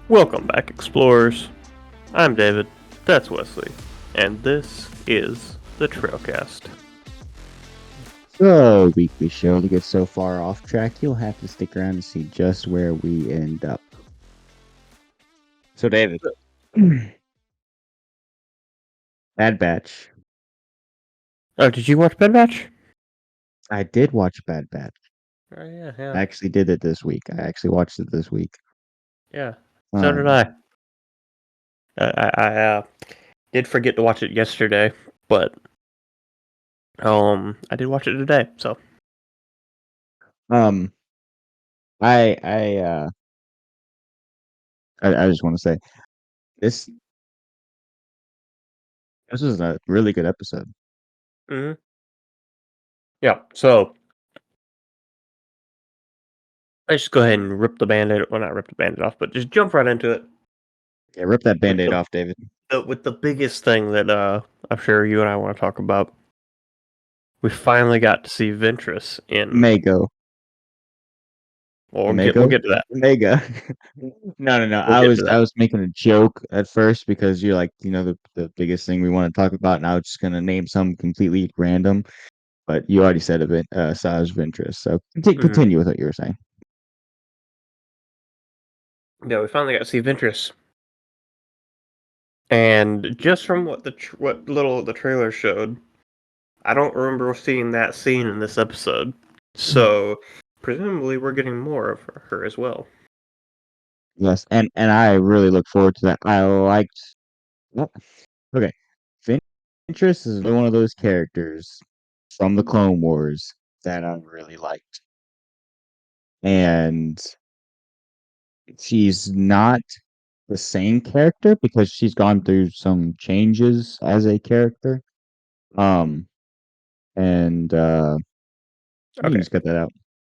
Welcome back, explorers. I'm David, that's Wesley, and this is the Trailcast. The weekly show to get so far off track, you'll have to stick around to see just where we end up. So, David, Bad Batch. Oh, did you watch Bad Batch? I did watch Bad Batch. Oh, yeah, I actually did it this week. I actually watched it this week. Yeah. So did I. I did forget to watch it yesterday, but I did watch it today. So Um, I, I, uh, I just want to say this. This was a really good episode. mm-hmm. Yeah. So let's just go ahead and rip the band-aid. Well, not rip the band-aid off, but just jump right into it. Yeah, rip that With Band-Aid the, off, David. with the biggest thing that I'm sure you and I want to talk about. We finally got to see Ventress in. Mago. Well, we'll Mago? get to that. Mega. No. We'll get to I that. was making a joke at first because you're like, the biggest thing we want to talk about, and I was just gonna name some completely random, but you already said it, size of interest. So Mm-hmm. continue with what you were saying. Yeah, we finally got to see Ventress. And just from what what little the trailer showed, I don't remember seeing that scene in this episode. So presumably we're getting more of her as well. Yes, and I really look forward to that. I liked. Well, okay, Ventress is one of those characters from the Clone Wars that I really liked, and she's not the same character because she's gone through some changes as a character. Um, and you can Okay. just cut that out.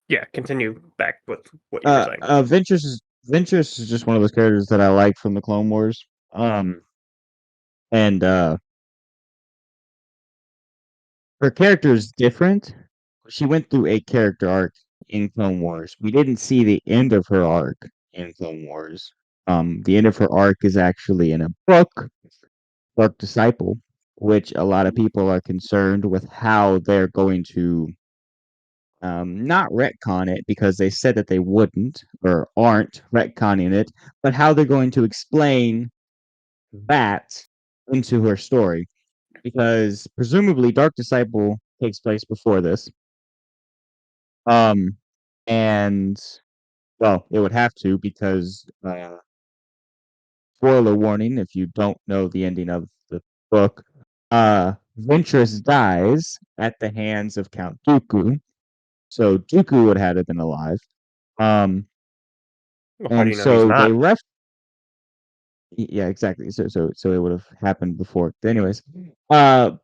Yeah, continue back with what you were saying. Ventress is just one of those characters that I like from the Clone Wars. And her character is different. She went through a character arc in Clone Wars. We didn't see the end of her arc in Clone Wars. The end of her arc is actually in a book, Dark Disciple, which a lot of people are concerned with how they're going to not retcon it because they said that they wouldn't or aren't retconning it, but how they're going to explain that into her story. Because presumably Dark Disciple takes place before this. Um, and well, it would have to because spoiler warning if you don't know the ending of the book, Ventress dies at the hands of Count Dooku. So Dooku would have been alive. Um, Well, how do and you know he's so they not? yeah, exactly. So it would have happened before. Anyways, but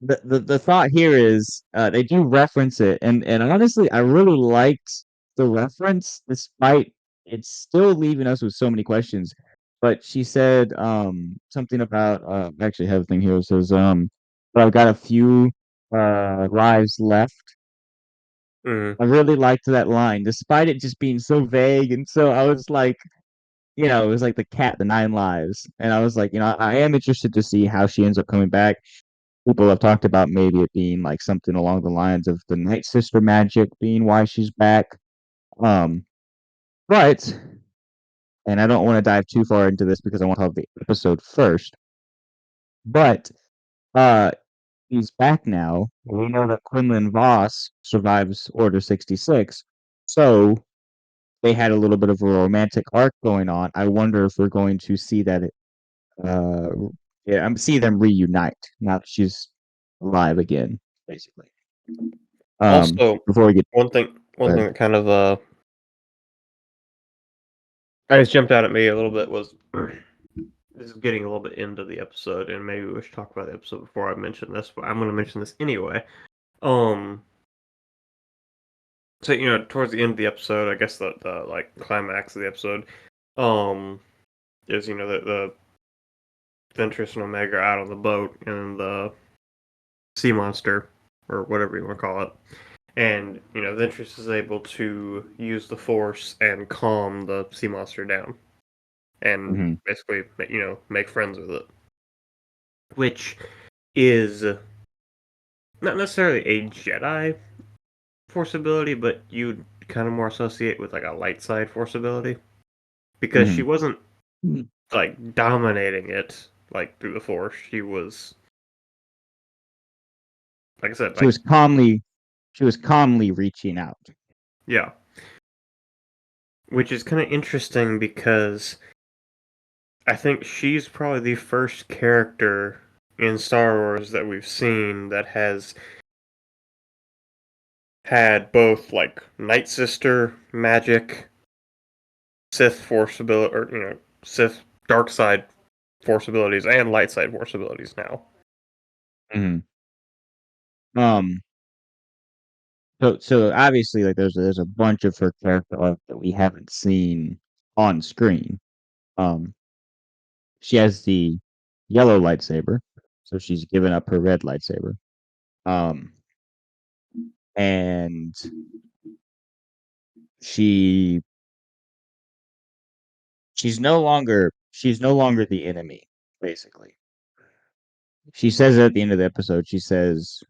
the thought here is they do reference it, and honestly, I really liked the reference, despite it's still leaving us with so many questions. But she said something about I actually have a thing here. It says but I've got a few lives left. Mm. I really liked that line, despite it just being so vague, and so I was like, it was like the cat, the 9 lives, and I was like, I am interested to see how she ends up coming back. People have talked about maybe it being like something along the lines of the Night Sister magic being why she's back. Um, but and I don't want to dive too far into this because I want to talk the episode first. But uh, he's back now. We know that Quinlan Voss survives Order 66, so they had a little bit of a romantic arc going on. I wonder if we're going to see that. Uh, yeah, I'm see them reunite now that she's alive again, basically. Also, Before we get one ahead. thing that kind of I just jumped out at me a little bit was this is getting a little bit into the episode, and maybe we should talk about the episode before I mention this, but I'm going to mention this anyway. Um, so towards the end of the episode, I guess the like climax of the episode, um, is the Ventress and Omega out on the boat and the sea monster or whatever you want to call it, and Ventress is able to use the Force and calm the sea monster down, and Hmm. basically make friends with it, which is not necessarily a Jedi Force ability, but you'd kind of more associate with like a light side Force ability because she Hmm. wasn't like dominating it like through the Force. She was, like I said, She like was calmly, she was calmly reaching out. yeah, which is kind of interesting because I think she's probably the first character in Star Wars that we've seen that has had both like Night Sister magic, Sith Force ability, or Sith dark side Force abilities and light side Force abilities now. Hmm. Um, so obviously, like there's a bunch of her character arc that we haven't seen on screen. Um, she has the yellow lightsaber, so she's given up her red lightsaber. Um, and she she's no longer the enemy, basically. She says at the end of the episode, she says,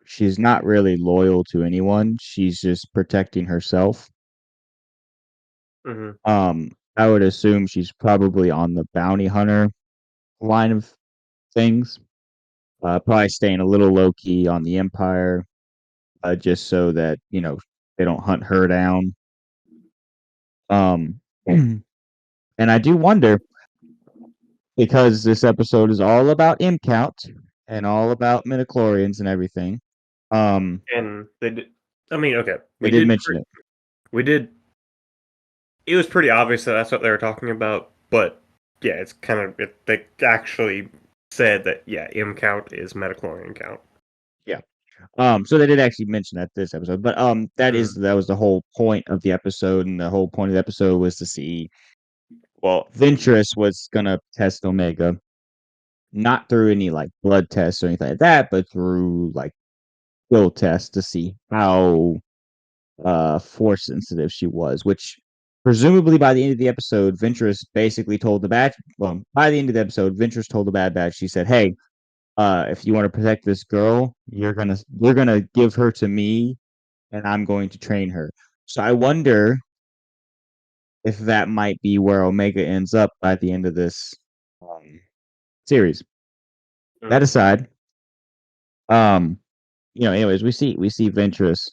she's not really loyal to anyone. She's just protecting herself. Hmm. I would assume she's probably on the bounty hunter line of things. Probably staying a little low key on the Empire, just so that they don't hunt her down. Um, and I do wonder, because this episode is all about M count and all about midichlorians and everything. Um, And they did. I mean, okay, they did mention it. we did. It was pretty obvious that that's what they were talking about, but yeah, it's kind of they actually said that yeah, M count is metachlorian count. Yeah. So they did actually mention that this episode, but Mm. that was the whole point of the episode, and the whole point of the episode was to see. Well, Ventress was gonna test Omega, not through any like blood tests or anything like that, but through like skill tests to see how force sensitive she was, which presumably by the end of the episode, Ventress basically told the bad well, by the end of the episode, Ventress told the Bad Batch, she said, "Hey, if you want to protect this girl, you're gonna give her to me, and I'm going to train her." So I wonder if that might be where Omega ends up by the end of this um, series. That Mm. aside, um, anyways, we see Ventress,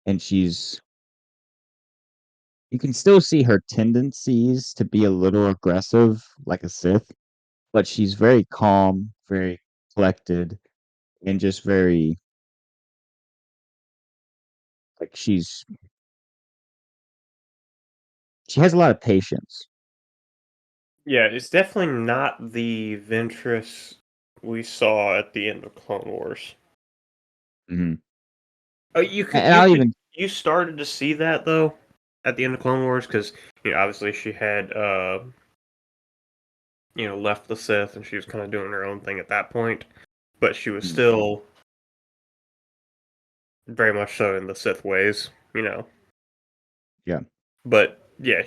and you can still see her tendencies to be a little aggressive, like a Sith, but she's very calm, very collected, and just very like she has a lot of patience. Yeah, it's definitely not the Ventress we saw at the end of Clone Wars. Hmm. Oh, And I'll even you started to see that though at the end of Clone Wars because obviously she had left the Sith and she was kind of doing her own thing at that point, but she was mm, still very much so in the Sith ways. yeah. But yeah,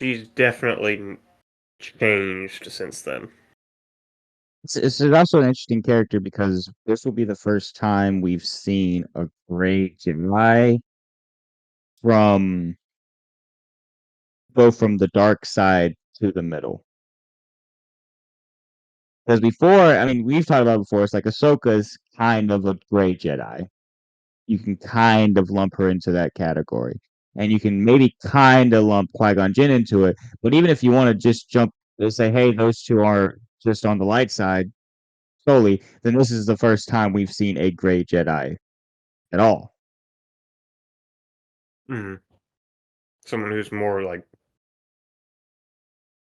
she's definitely changed since then. It's also an interesting character because this will be the first time we've seen a gray Jedi from go from the dark side to the middle. Because before, I mean, we've talked about it before. It's like Ahsoka's kind of a gray Jedi. You can kind of lump her into that category, and you can maybe kind of lump Qui-Gon Jinn into it. But even if you want to just jump and say, "Hey, those two are just on the light side solely," then this is the first time we've seen a gray Jedi at all. Hmm. Someone who's more like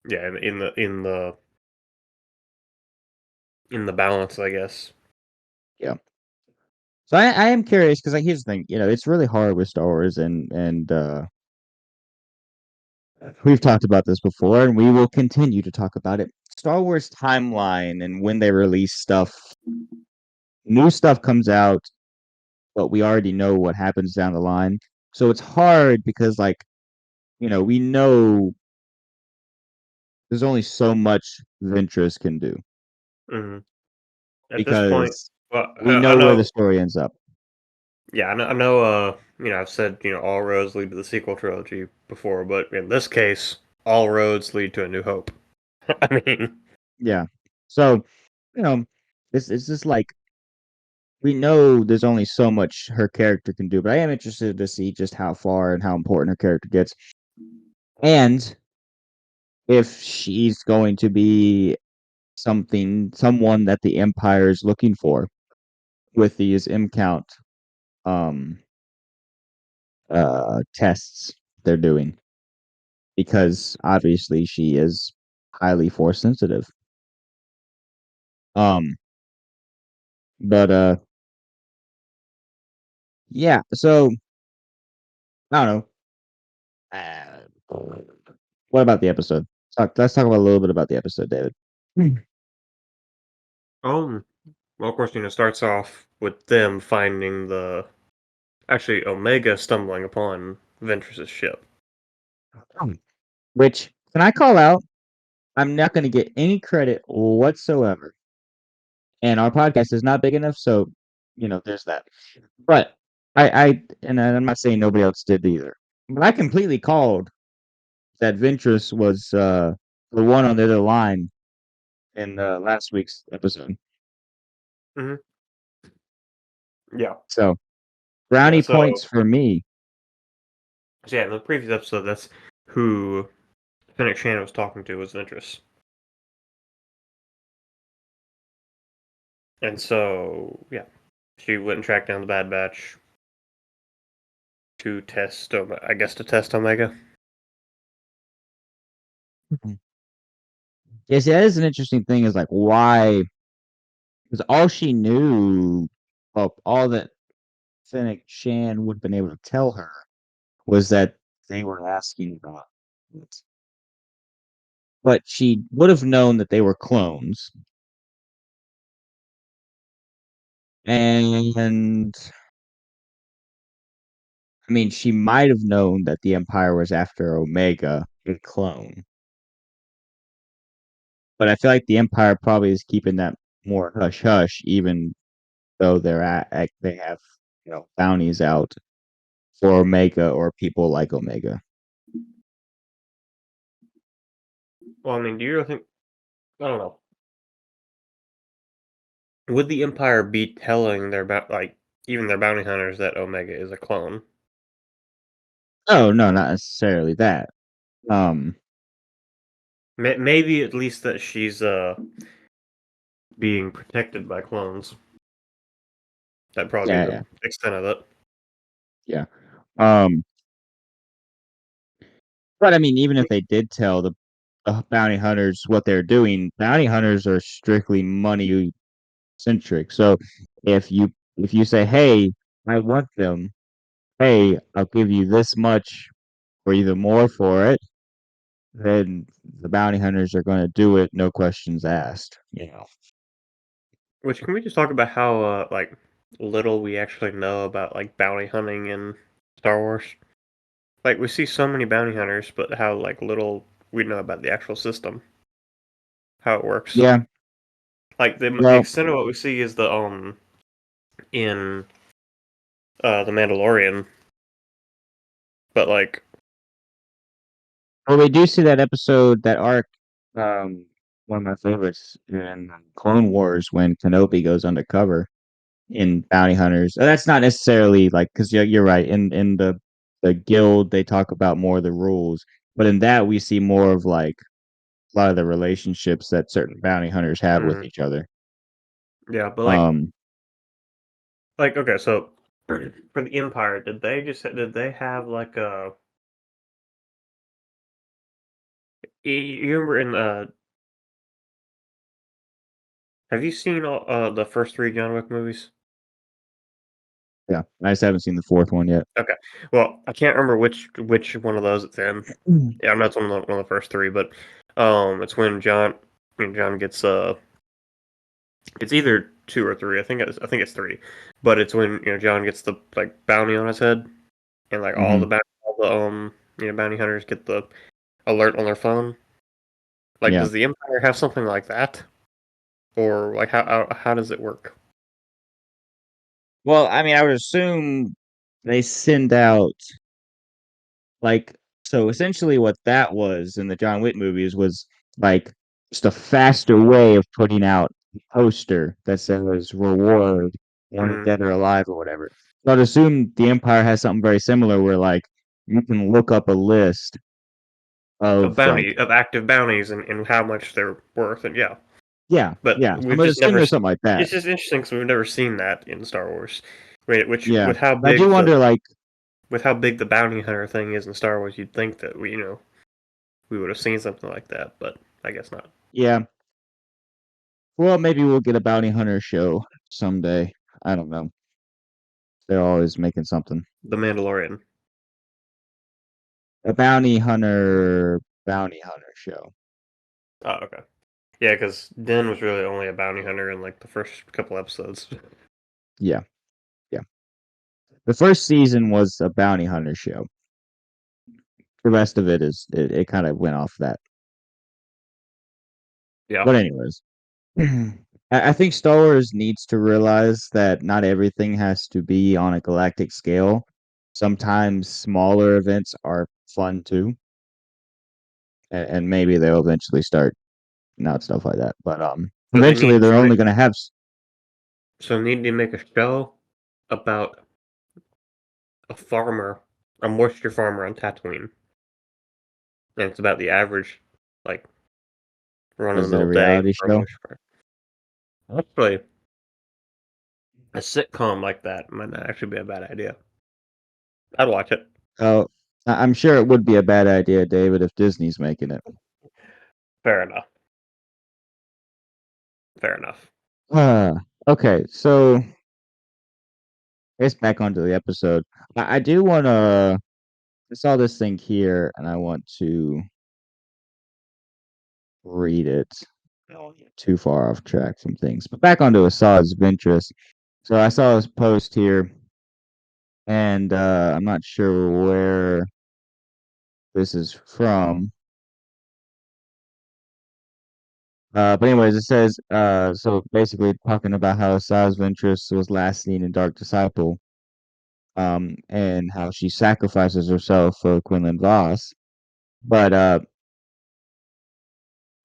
yeah in the balance, I guess. Yeah. So I am curious because like here's the thing, it's really hard with Star Wars, and we've talked about this before, and we will continue to talk about it. Star Wars timeline and when they release stuff new stuff comes out, but we already know what happens down the line. So it's hard because, like, we know there's only so much Ventress can do Hmm. At this point, because well, we I know where the know. story ends up. Yeah, I know. I've said all roads lead to the sequel trilogy before, but in this case, all roads lead to A New Hope. I mean, Yeah. So, you know, it's just like we know there's only so much her character can do, but I am interested to see just how far and how important her character gets. And if she's going to be someone that the Empire is looking for with these M count um tests they're doing. Because obviously she is highly force sensitive. Um but yeah, so I don't know. What about the episode? Let's talk about a little bit about the episode, David. um, well, of course, it starts off with them finding actually Omega stumbling upon Ventress's ship. Which can I call out? I'm not going to get any credit whatsoever, and our podcast is not big enough, so there's that. But and I'm not saying nobody else did either, but I completely called that Ventress was the one on the other line in last week's episode. Hmm. Yeah, So yeah. brownie So, points for me. in the previous episode, that's who Fennec Shannon was talking to was Ventress, and so yeah, she went and tracked down the Bad Batch to test, I guess, to test Omega. Mhm. Yeah, see, that is an interesting thing. Is like why? Because all she knew, well, all that Fennec Shan would have been able to tell her was that they were asking about it. But she would have known that they were clones. And I mean, she might have known that the Empire was after Omega, a clone. But I feel like the Empire probably is keeping that more hush hush, even though they have bounties out for Omega or people like Omega. Well, I mean, do you really think? I don't know. Would the Empire be telling like even their bounty hunters that Omega is a clone? Oh no, not necessarily that. Um, Maybe at least that she's being protected by clones. That'd probably be yeah, the yeah, extent of it. yeah. Um, but I mean, even if they did tell the bounty hunters what they're doing, bounty hunters are strictly money centric. So if you say, "Hey, I want them," hey, I'll give you this much or even more for it, then the bounty hunters are going to do it, no questions asked. Which can we just talk about how like little we actually know about like bounty hunting in Star Wars? Like we see so many bounty hunters, but how like little we know about the actual system, how it works. Yeah. Like the Well, extent of what we see is the in the Mandalorian, but like well, we do see that episode, that arc. One of my favorites in Clone Wars when Kenobi goes undercover in bounty hunters. That's not necessarily like because you're right. In the guild, they talk about more of the rules, but in that we see more of like a lot of the relationships that certain bounty hunters have with mhm, each other. yeah, but Um, like okay, so for the Empire, did they have like a you remember in have you seen all the first three John Wick movies? yeah, I just haven't seen the fourth one yet. Okay. Well, I can't remember which one of those it's in. Mm. Yeah, I know it's one of the first three, but it's when John gets it's either two or three. I think it's three, but it's when John gets the like bounty on his head, and like Hmm. all the bounty hunters get the alert on their phone. Like, Yeah. does the Empire have something like that, or like how does it work? Well, I mean, I would assume they send out like so essentially what that was in the John Wick movies was like just a faster way of putting out a poster that says reward wanted Mm, dead or alive or whatever. So I'd assume the Empire has something very similar where like you can look up a list of of like bounty of active bounties and how much they're worth, and yeah, yeah, but yeah. So I'm we've gonna just assume never. there's something like that. It's just interesting because we've never seen that in Star Wars. Right, which Yeah. I do wonder like with how big the bounty hunter thing is in Star Wars, you'd think that we would have seen something like that, but I guess not. yeah, well maybe we'll get a bounty hunter show someday. I don't know. They're always making something. The Mandalorian. A bounty hunter show. Oh, okay. Yeah, because Din was really only a bounty hunter in like the first couple episodes. Yeah, yeah. The first season was a bounty hunter show. The rest of it is it kind of went off that. Yeah, But anyways, I think Star Wars needs to realize that not everything has to be on a galactic scale. Sometimes smaller events are fun too, and maybe they'll eventually start not stuff like that. But so they eventually need they're so only they going to have so they need to make a show about a farmer, a moisture farmer on Tatooine, and it's about the average like run of the was that a mill day reality for a show? moisture farmer. Actually, a sitcom like that might not actually be a bad idea. I'd watch it. Oh, I'm sure it would be a bad idea, David, if Disney's making it. Fair enough. Fair enough. Okay, so let's back onto the episode. I do want to. I saw this thing here, and I want to read it. I don't wanna get too far off track from things, but back onto Assad's of interest. So I saw this post here, and I'm not sure where this is from. But anyways, it says so basically talking about how Assad's of interest was last seen in Dark Disciple, and how she sacrifices herself for Quinlan Voss. But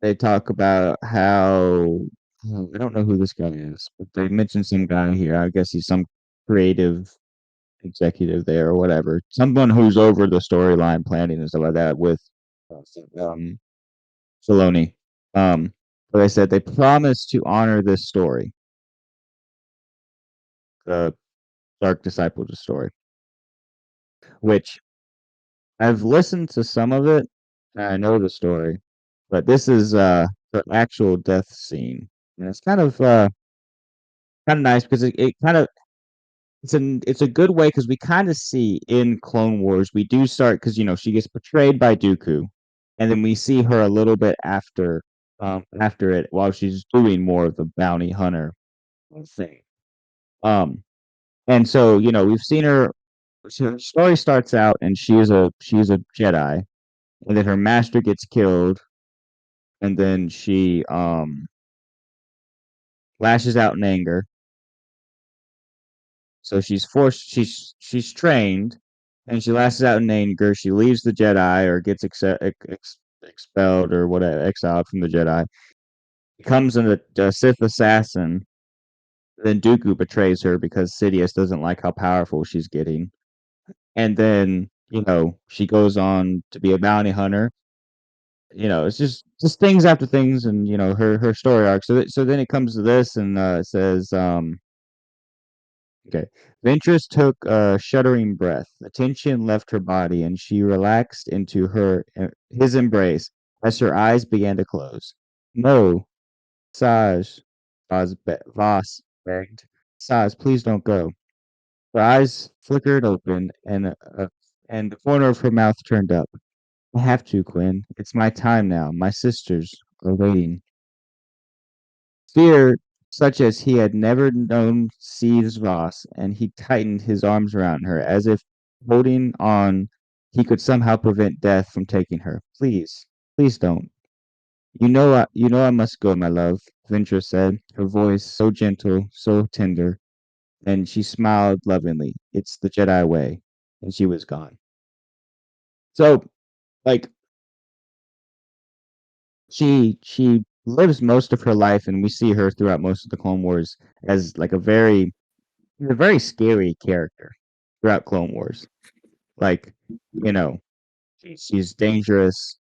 they talk about how I don't know who this guy is, but they mentioned some guy here. I guess he's some creative executive there or whatever. Someone who's over the storyline planning and stuff like that with um Filoni. But they said they promised to honor this story, the Dark Disciples story, which I've listened to some of it and I know the story, but this is the actual death scene. And it's kind of nice because it kind of it's a good way because we kind of see in Clone Wars we do start because she gets betrayed by Dooku, and then we see her a little bit after it while she's doing more of the bounty hunter thing. Um, and so we've seen her. So her story starts out and she's a Jedi, and then her master gets killed, and then she lashes out in anger. So she's trained, and she lashes out in anger. She leaves the Jedi or gets expelled or whatever, exiled from the Jedi. Becomes a Sith assassin. Then Dooku betrays her because Sidious doesn't like how powerful she's getting. And then she goes on to be a bounty hunter. It's just things after things, and her story arc. So then it comes to this, and it says okay. Ventress took a shuddering breath. The tension left her body, and she relaxed into his embrace as her eyes began to close. No, Saj, Voss begged. Saj, please don't go. Her eyes flickered open, and the corner of her mouth turned up. I have to, Quinn. It's my time now. My sisters are waiting. Fear such as he had never known Seeves Voss, and he tightened his arms around her, as if holding on he could somehow prevent death from taking her. Please, please don't. You know I must go, my love, Ventress said, her voice so gentle, so tender, and she smiled lovingly. It's the Jedi way. And she was gone. So, like, she lives most of her life, and we see her throughout most of the Clone Wars as like a very scary character throughout Clone Wars. Like, you know, she's dangerous.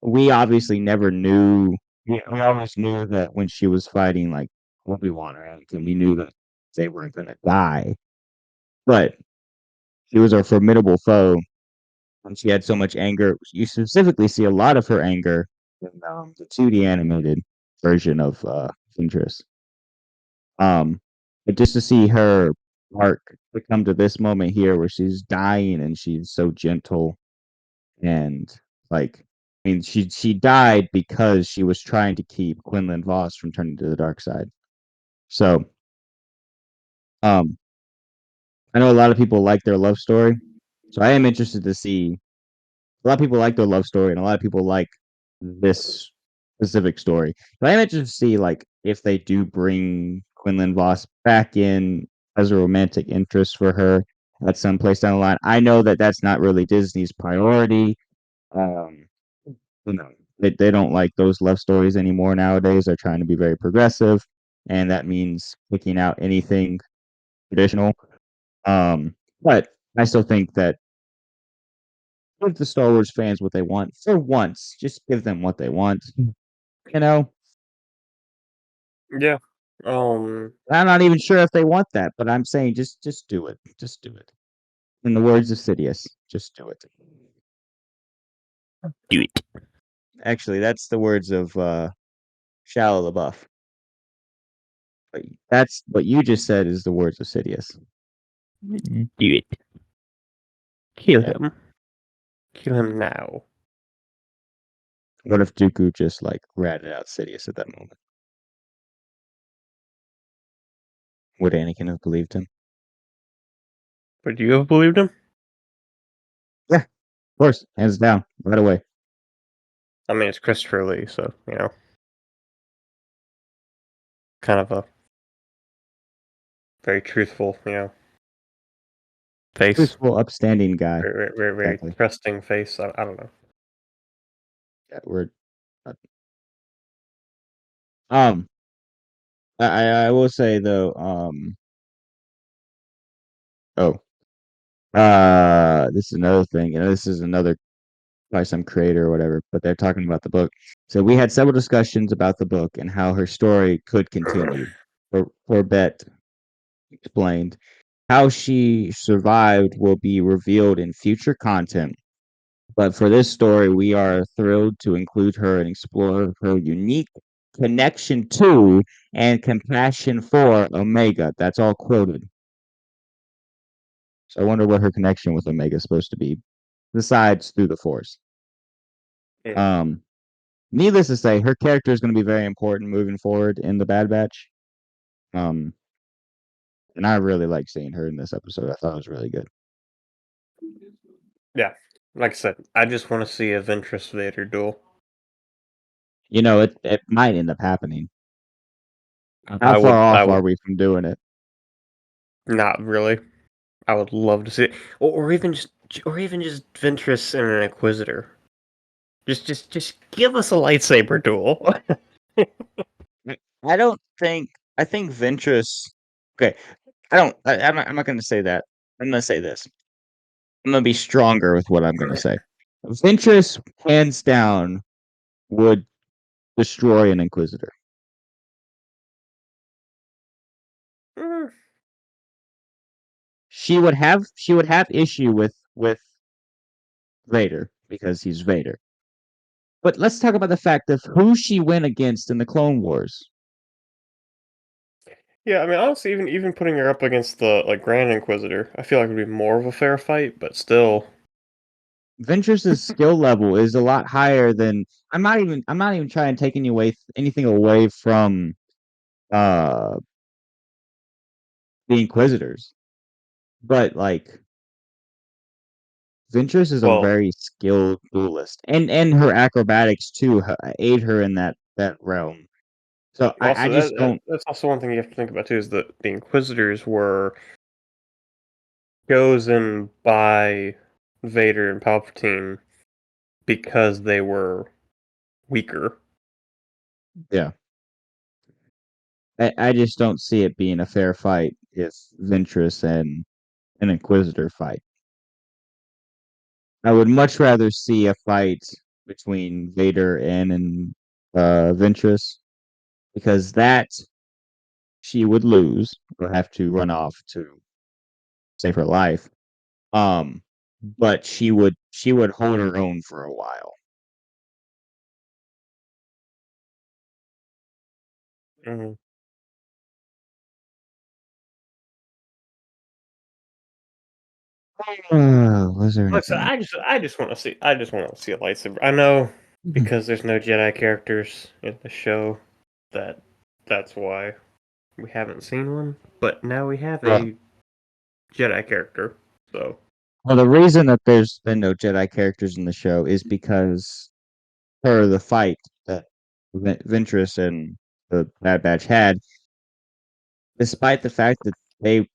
We obviously never knew. We always knew that when she was fighting like Obi-Wan or Anakin, we knew that they weren't gonna die. But she was a formidable foe, and she had so much anger. You specifically see a lot of her anger in the 2D animated version of Ventress. Um, but just to see her arc to come to this moment here where she's dying and she's so gentle and like I mean she died because she was trying to keep Quinlan Voss from turning to the dark side. So um I know a lot of people like their love story. So I am interested to see a lot of people like their love story and a lot of people like this specific story. But I'm interested to see like if they do bring Quinlan Voss back in as a romantic interest for her at some place down the line. I know that that's not really Disney's priority. Um, you know, they don't like those love stories anymore nowadays. They're trying to be very progressive, and that means picking out anything traditional. But I still think that give the Star Wars fans what they want for once. Just give them what they want. You know, Yeah. I'm not even sure if they want that, but I'm saying just do it. Just do it. In the words of Sidious, just do it. Do it. Actually, that's the words of Shia LaBeouf. But that's what you just said is the words of Sidious. Do it. Kill Yeah. him. Kill him now. What if Dooku just like ratted out Sidious at that moment? Would Anakin have believed him? Would you have believed him? Yeah, of course, hands down, right away. I mean, it's Christopher Lee, so, kind of a very truthful, face. Truthful, upstanding guy. Very, very, very Exactly. trusting face. I don't know. Yeah, we're uh, um. I will say though. Oh. This is another thing. This is another by some creator or whatever, but they're talking about the book. So we had several discussions about the book and how her story could continue. Corbett explained how she survived will be revealed in future content. But for this story, we are thrilled to include her and explore her unique connection to and compassion for Omega. That's all quoted. So I wonder what her connection with Omega is supposed to be, besides through the Force. Mm. Um, Needless to say, her character is going to be very important moving forward in the Bad Batch. Um, and I really like seeing her in this episode. I thought it was really good. Yeah. Like I said, I just want to see a Ventress Vader duel. It might end up happening. How I far would, I off would are we from doing it? not really. I would love to see it, or even just Ventress and an Inquisitor. Just give us a lightsaber duel. I don't think. I think Ventress. Okay, I don't. I'm not going to say that. I'm going to say this. I'm going to be stronger with what I'm going to say. Ventress, hands down, would destroy an Inquisitor. Mm, She would have issue with Vader because he's Vader. But let's talk about the fact of who she went against in the Clone Wars. yeah, I mean, honestly, even putting her up against the Grand Inquisitor, I feel like would be more of a fair fight, but still, Ventress's skill level is a lot higher than I'm not even trying to take anything away from uh the Inquisitors. But like Ventress is a Well, very skilled duelist, and her acrobatics too aid her in that realm. So I also just don't. that's also one thing you have to think about too is that the Inquisitors were chosen by Vader and Palpatine because they were weaker. Yeah, I just don't see it being a fair fight if Ventress and an Inquisitor fight. I would much rather see a fight between Vader and Ventress because that she would lose or have to run off to save her life. Um, but she would hold her own for a while. Mm-hmm. Was there Like I said, anything else? I just want to see a lightsaber. I know Mhm. because there's no Jedi characters in the show that that's why we haven't seen one. But now we have Well, a Jedi character, so well, the reason that there's been no Jedi characters in the show is because for the fight that Ventress and the Bad Batch had, despite the fact that they,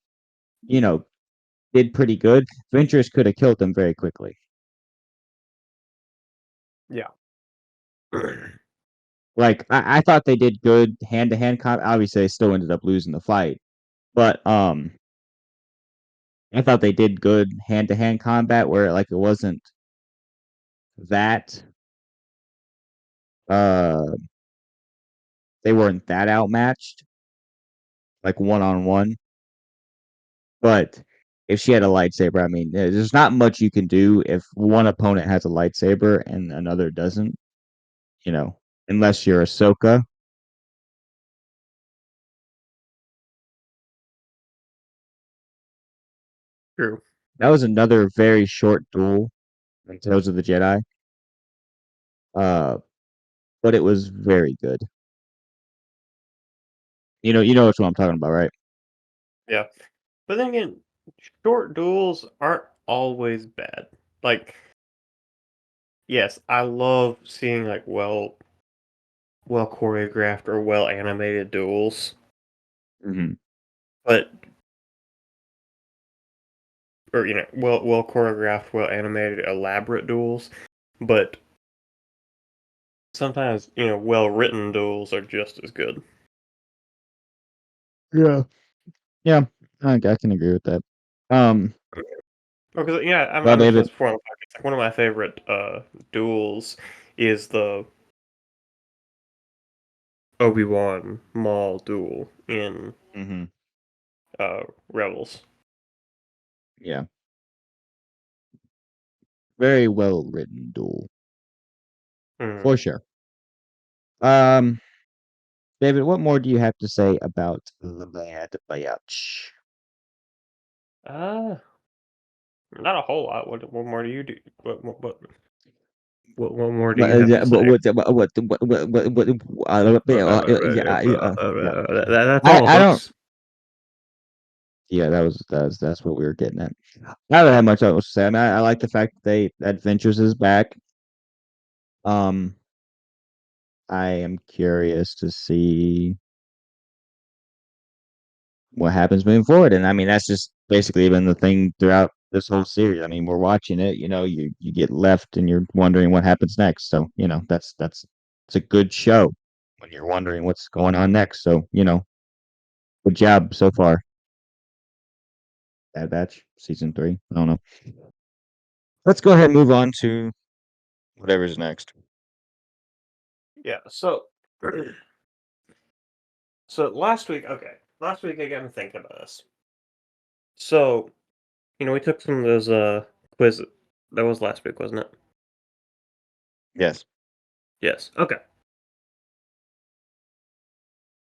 you know, did pretty good, Ventress could have killed them very quickly. yeah. Like I thought they did good hand to hand combat. Obviously, they still ended up losing the fight, but I thought they did good hand to hand combat where like it wasn't that uh they weren't that outmatched, like one on one. But if she had a lightsaber, I mean, there's not much you can do if one opponent has a lightsaber and another doesn't. You know, unless you're Ahsoka. True. That was another very short duel in Tales of the Jedi. Uh, but it was very good. You know which one I'm talking about, right? Yeah. But then again, short duels aren't always bad. Like, yes, I love seeing like well choreographed or well animated duels, Mm-hmm. but or well choreographed, well animated, elaborate duels, but sometimes well written duels are just as good. Yeah. Yeah, I can agree with that. Um, Because yeah, I well, mentioned this David. before on the podcast. Like one of my favorite duels is the Obi-Wan Maul duel in Mm-hmm. Rebels. Yeah, very well written duel Mm. for sure. Um, David, what more do you have to say about the Bad Batch? Uh, Not a whole lot. What more do you do? What more do you have to Yeah, say? yeah. That's all, I don't. folks. Yeah, that's what we were getting at. I don't have much else to say. I mean, I like the fact that they Adventures is back. Um, I am curious to see what happens moving forward. And I mean, that's just basically been the thing throughout this whole series. I mean, we're watching it, you get left and you're wondering what happens next. So, that's it's a good show when you're wondering what's going on next. So, good job so far. Bad Batch, season 3. I don't know. Let's go ahead and move on to whatever's next. Yeah. So last week, okay, last week I got me thinking about this. So we took some of those quizzes. That was last week, wasn't it? Yes. Yes. Okay.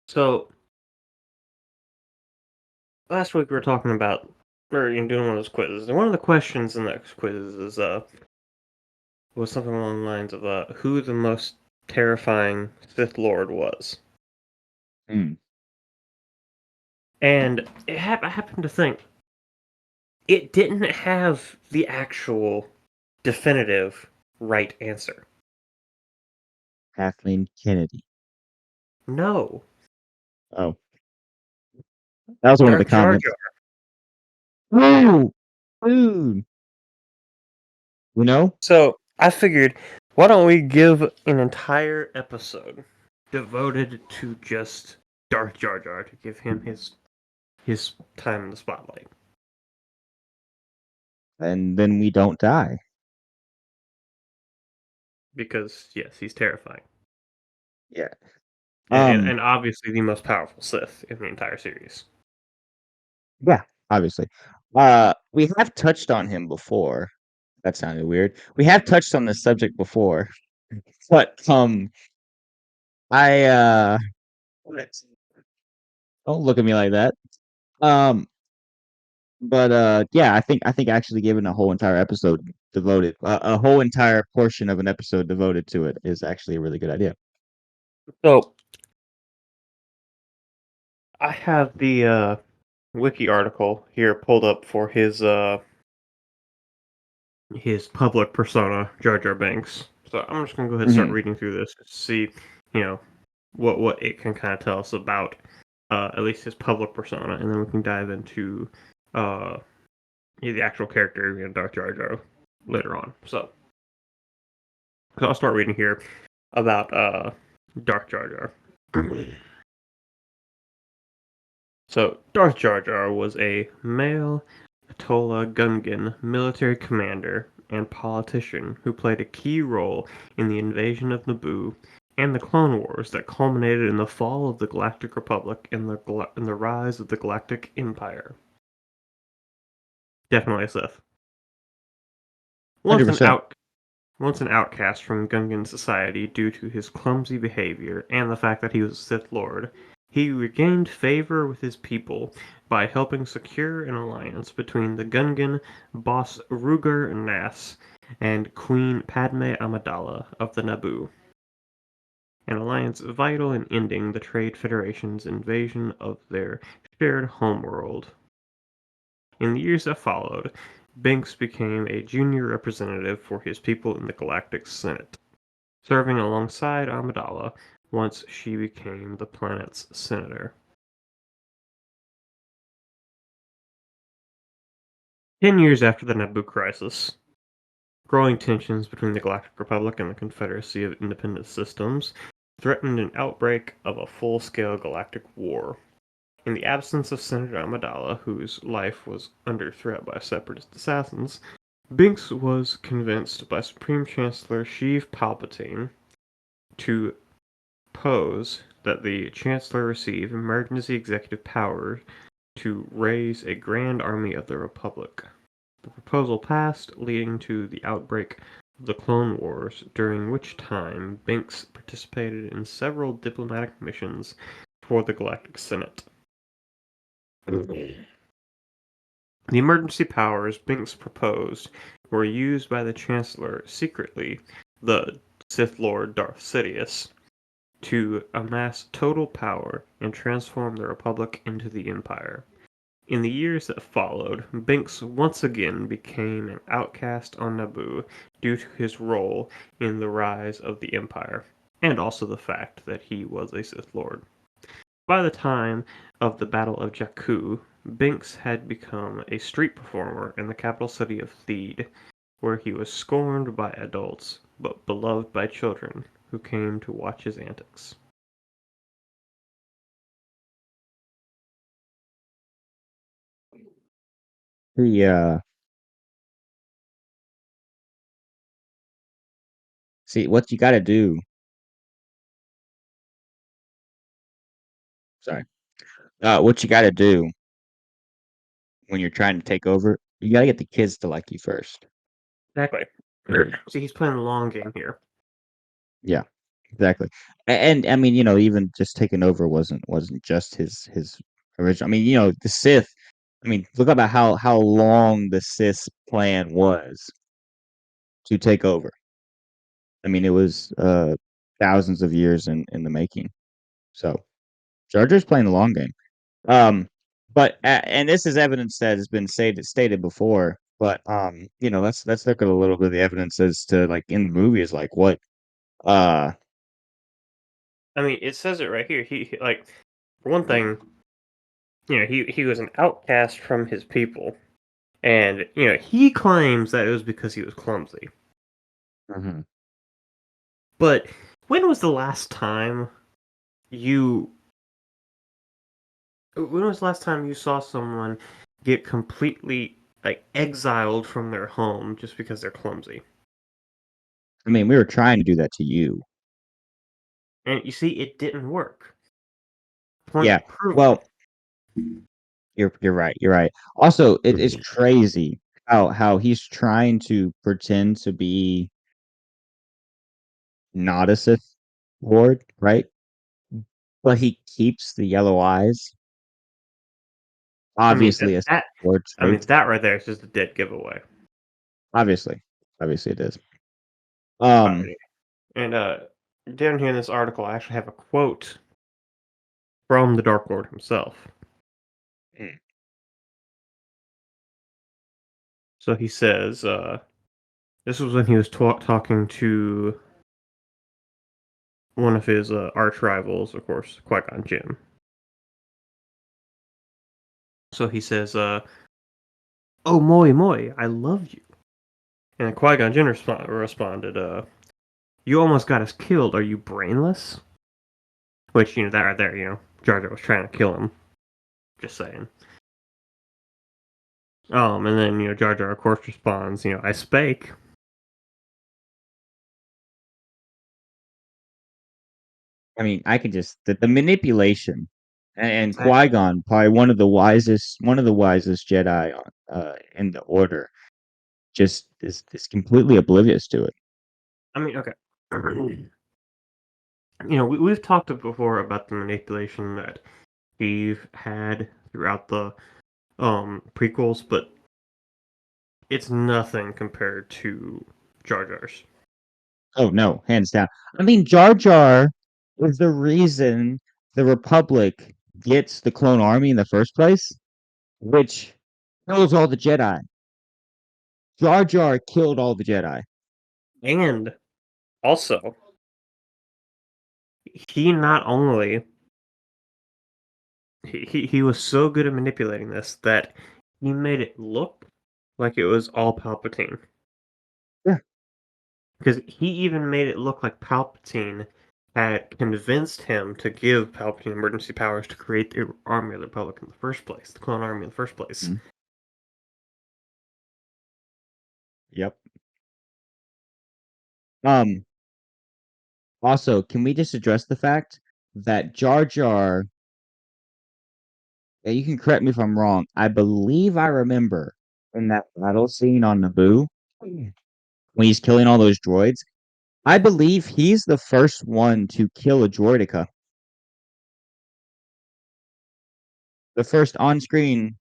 So last week we were talking about or doing one of those quizzes, and one of the questions in the quiz is was something along the lines of who the most terrifying Sith Lord was. Hmm. And I happened to think it didn't have the actual definitive right answer. Kathleen Kennedy. No, Oh, that was one of the Darth Jar comments. Jar. Oh, dude. You know, So I figured, why don't we give an entire episode devoted to just Darth Jar Jar to give him his time in the spotlight? and then we don't die. Because yes, he's terrifying, Yeah. and obviously the most powerful Sith in the entire series. Yeah, obviously. We have touched on him before. That sounded weird. We have touched on this subject before, but I don't look at me like that. Um, but yeah, I think actually giving a whole entire episode devoted, a whole entire portion of an episode devoted to it is actually a really good idea. So I have the wiki article here pulled up for his public persona, Jar Jar Binks. So I'm just gonna go ahead and start Hmm. reading through this to see, you know, what it can kind of tell us about at least his public persona, and then we can dive into uh the actual character, Darth Jar Jar, later on. So I'll start reading here about Darth Jar Jar. So Darth Jar Jar was a male Atola Gungan military commander and politician who played a key role in the invasion of Naboo and the Clone Wars that culminated in the fall of the Galactic Republic and the rise of the Galactic Empire. Definitely a Sith. Once an 100%. out Once an outcast from Gungan society due to his clumsy behavior and the fact that he was a Sith Lord, he regained favor with his people by helping secure an alliance between the Gungan boss Ruger Nass and Queen Padme Amidala of the Naboo, an alliance vital in ending the Trade Federation's invasion of their shared homeworld. In the years that followed, Binks became a junior representative for his people in the Galactic Senate, serving alongside Amidala once she became the planet's senator. 10 years after the Naboo Crisis, growing tensions between the Galactic Republic and the Confederacy of Independent Systems threatened an outbreak of a full-scale galactic war. In the absence of Senator Amidala, whose life was under threat by separatist assassins, Binks was convinced by Supreme Chancellor Sheev Palpatine to pose that the Chancellor receive emergency executive power to raise a grand army of the Republic. The proposal passed, leading to the outbreak of the Clone Wars, during which time Binks participated in several diplomatic missions for the Galactic Senate. The emergency powers Binks proposed were used by the Chancellor secretly, the Sith Lord Darth Sidious, to amass total power and transform the Republic into the Empire. In the years that followed, Binks once again became an outcast on Naboo due to his role in the rise of the Empire, and also the fact that he was a Sith Lord. By the time of the Battle of Jakku, Binks had become a street performer in the capital city of Theed, where he was scorned by adults but beloved by children who came to watch his antics. The see what you got to do. Sorry. What you got to do when you're trying to take over, you got to get the kids to like you first. Exactly. See, he's playing the long game here. Yeah, exactly. And I mean, even just taking over wasn't just his original. I mean, the Sith. I mean, look about how long the Sith plan was to take over. I mean, it was thousands of years in the making. So Jar Jar's playing the long game. But and this is evidence that has been stated before. But let's look at a little bit of the evidence as to like in the movie is like what uh I mean, it says it right here. Like, for one thing, he was an outcast from his people, and he claims that it was because he was clumsy. Mhm. But when was the last time you? When was the last time you saw someone get completely like exiled from their home just because they're clumsy? I mean, we were trying to do that to you. And you see, it didn't work. Point Yeah. proven. Well, you're right. You're right. Also, it's crazy how he's trying to pretend to be not a Sith Lord, right? But he keeps the yellow eyes. I mean, Obviously, a Sith that. Lord I mean, trait. that right there is just a dead giveaway. Obviously, obviously it is. Alrighty. And down here in this article, I actually have a quote from the Dark Lord himself. Mm. So he says, this was when he was talking to one of his arch rivals, of course, Qui-Gon Jinn. So he says, "Oh, moi moi, I love you." And Qui-Gon Jinn responded, "You almost got us killed. Are you brainless?" Which, that right there, Jar Jar was trying to kill him. Just saying. And then, Jar Jar, of course, responds, "I spake." I mean, I can just the manipulation and Exactly. Qui-Gon, probably one of the wisest Jedi in the Order, just is completely oblivious to it. I mean, okay. We've talked before about the manipulation that Steve had throughout the prequels, but it's nothing compared to Jar Jar's. Oh no, hands down. I mean, Jar Jar is the reason the Republic gets the clone army in the first place, which kills all the Jedi. Jar Jar killed all the Jedi. And also, he not only he was so good at manipulating this that he made it look like it was all Palpatine. Yeah. Because he even made it look like Palpatine had convinced him to give Palpatine emergency powers to create the Army of the Republic in the first place, the clone army in the first place. Mhm. Yep. Um. Also, can we just address the fact that Jar Jar? You can correct me if I'm wrong. I believe I remember in that battle scene on Naboo when he's killing all those droids. I believe he's the first one to kill a droideka. The first on-screen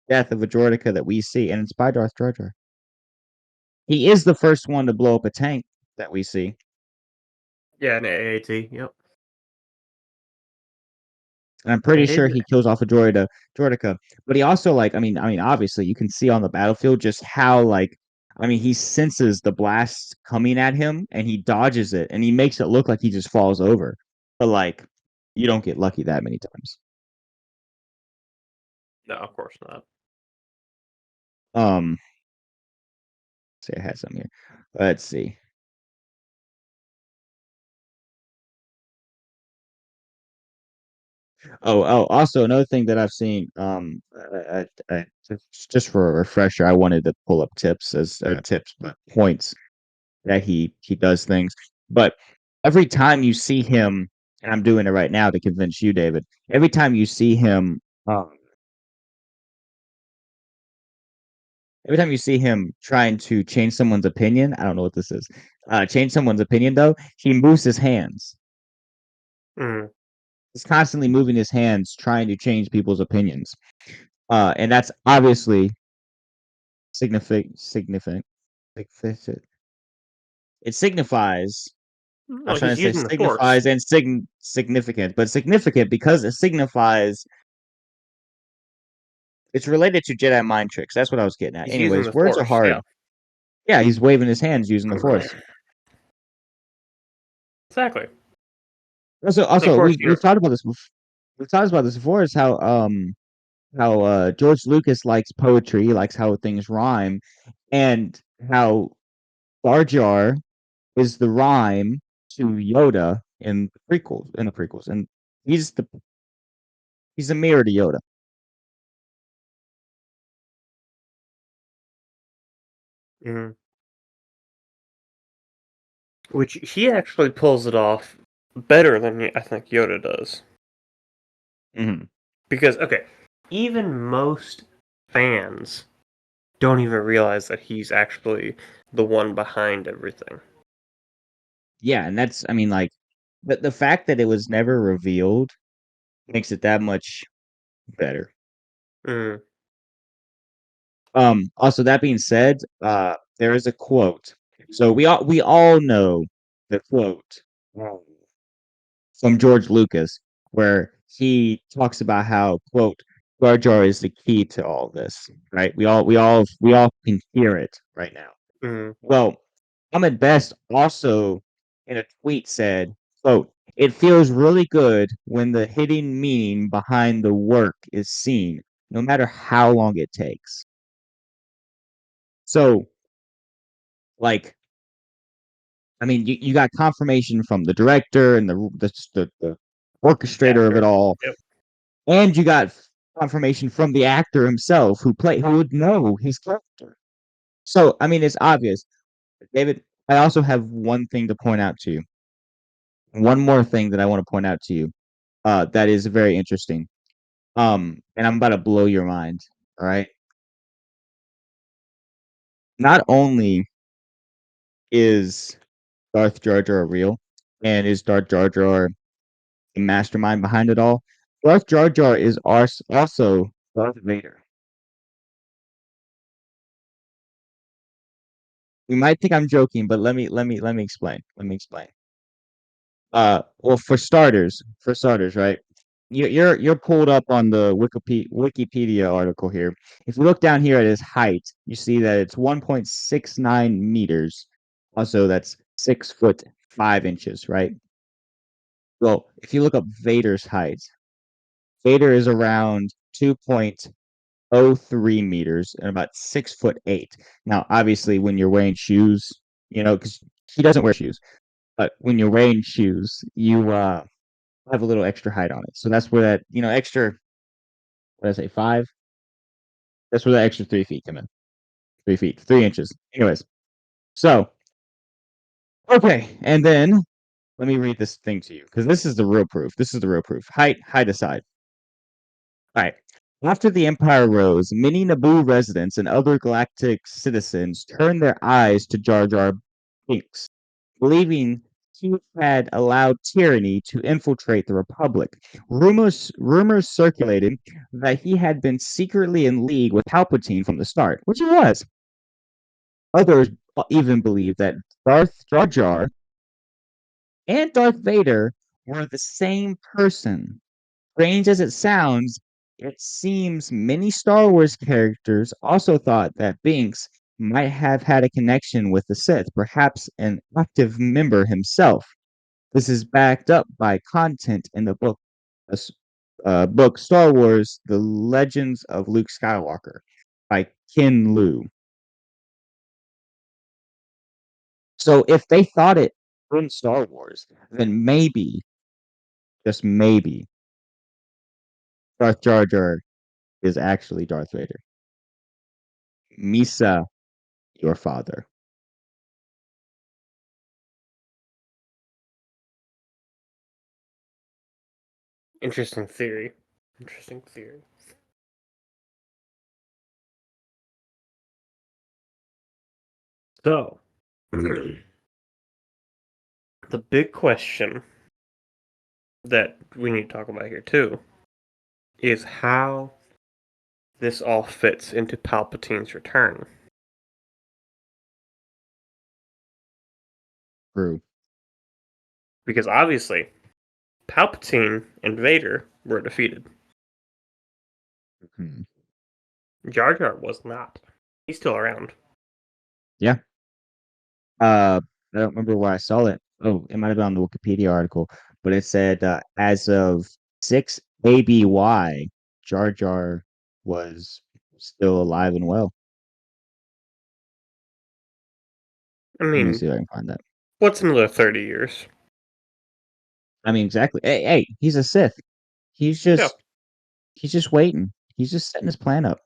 death of a droideka that we see, and it's by Darth Jar Jar. He is the first one to blow up a tank that we see. Yeah, an AAT. Yep. And I'm pretty And sure it, he kills off a droideka. But he also I mean, obviously you can see on the battlefield just how he senses the blast coming at him and he dodges it and he makes it look like he just falls over. But you don't get lucky that many times. no, of course not. Um, see, I had some here. Let's see. Oh, also another thing that I've seen, just for a refresher, I wanted to pull up tips as tips, but points that he does things. But every time you see him, and I'm doing it right now to convince you, David. Every time you see him, um, every time you see him trying to change someone's opinion, I don't know what this is. Change someone's opinion though, he moves his hands. Mm. He's constantly moving his hands, trying to change people's opinions. And that's obviously significant. Significant. it signifies. I Well, was trying to he's say using the Force. signifies and significant, but significant because it signifies. It's related to Jedi mind tricks. That's what I was getting at. He's using Anyways, the words are Force, hard. yeah. Yeah, he's waving his hands using the Force. Exactly. Of Also, course, we've talked about this. We've talked about this before. Is how George Lucas likes poetry, likes how things rhyme, and how Jar Jar is the rhyme to Yoda in the prequels, and he's the he's a mirror to Yoda. Mhm. Which he actually pulls it off better than I think Yoda does. Hmm. Because, okay, even most fans don't even realize that he's actually the one behind everything. Yeah, and that's I mean like the fact that it was never revealed makes it that much better. Mm, Also that being said, there is a quote. So we all know the quote from George Lucas where he talks about how quote Jar Jar is the key to all this, right? We all can hear it right now. mm, Well, Ahmed Best also in a tweet said, quote, it feels really good when the hidden meaning behind the work is seen, no matter how long it takes. So, like, I mean, you got confirmation from the director and the orchestrator of it actor. all, Yep. and you got confirmation from the actor himself who would know his character. So, I mean, it's obvious. David, I also have one thing to point out to you. One more thing that I want to point out to you. That is very interesting. And I'm about to blow your mind. All right. Not only is Darth Jar Jar real, and is Darth Jar Jar the mastermind behind it all, Darth Jar Jar is also Darth Vader. You might think I'm joking, but let me explain. Let me explain. Well, for starters, right? You're pulled up on the Wikipedia article here. If you look down here at his height, you see that it's 1.69 meters. Also, that's 6 foot 5 inches, right? Well, if you look up Vader's height, Vader is around 2.03 meters and about 6 foot 8. Now, obviously, when you're wearing shoes, because he doesn't wear shoes, but when you're wearing shoes, you have a little extra height on it. So that's where that, extra, what did I say, 5? That's where that extra 3 feet come in. 3 feet, 3 inches. Anyways, so, okay. And then let me read this thing to you because this is the real proof. This is the real proof. Height aside. All right. After the Empire rose, many Naboo residents and other galactic citizens turned their eyes to Jar Jar Binks, believing he had allowed tyranny to infiltrate the Republic. Rumors circulated that he had been secretly in league with Palpatine from the start, which he was. Others even believed that Darth Jar Jar and Darth Vader were the same person. Strange as it sounds, it seems many Star Wars characters also thought that Binks might have had a connection with the Sith, perhaps an active member himself. This is backed up by content in the book Star Wars: The Legends of Luke Skywalker by Ken Liu. So if they thought it in Star Wars, then maybe, just maybe, Darth Jar Jar is actually Darth Vader. Misa, your father. Interesting theory. Interesting theory. So, the big question that we need to talk about here too is how this all fits into Palpatine's return. True. Because obviously, Palpatine and Vader were defeated. Hmm. Jar Jar was not. He's still around. Yeah. I don't remember where I saw it. Oh, it might have been on the Wikipedia article, but it said as of 6 ABY, Jar Jar was still alive and well. I Let me mean, see if I can find that. what's another 30 years? I mean, exactly. Hey, he's a Sith. He's Yeah. just he's just waiting. He's just setting his plan up.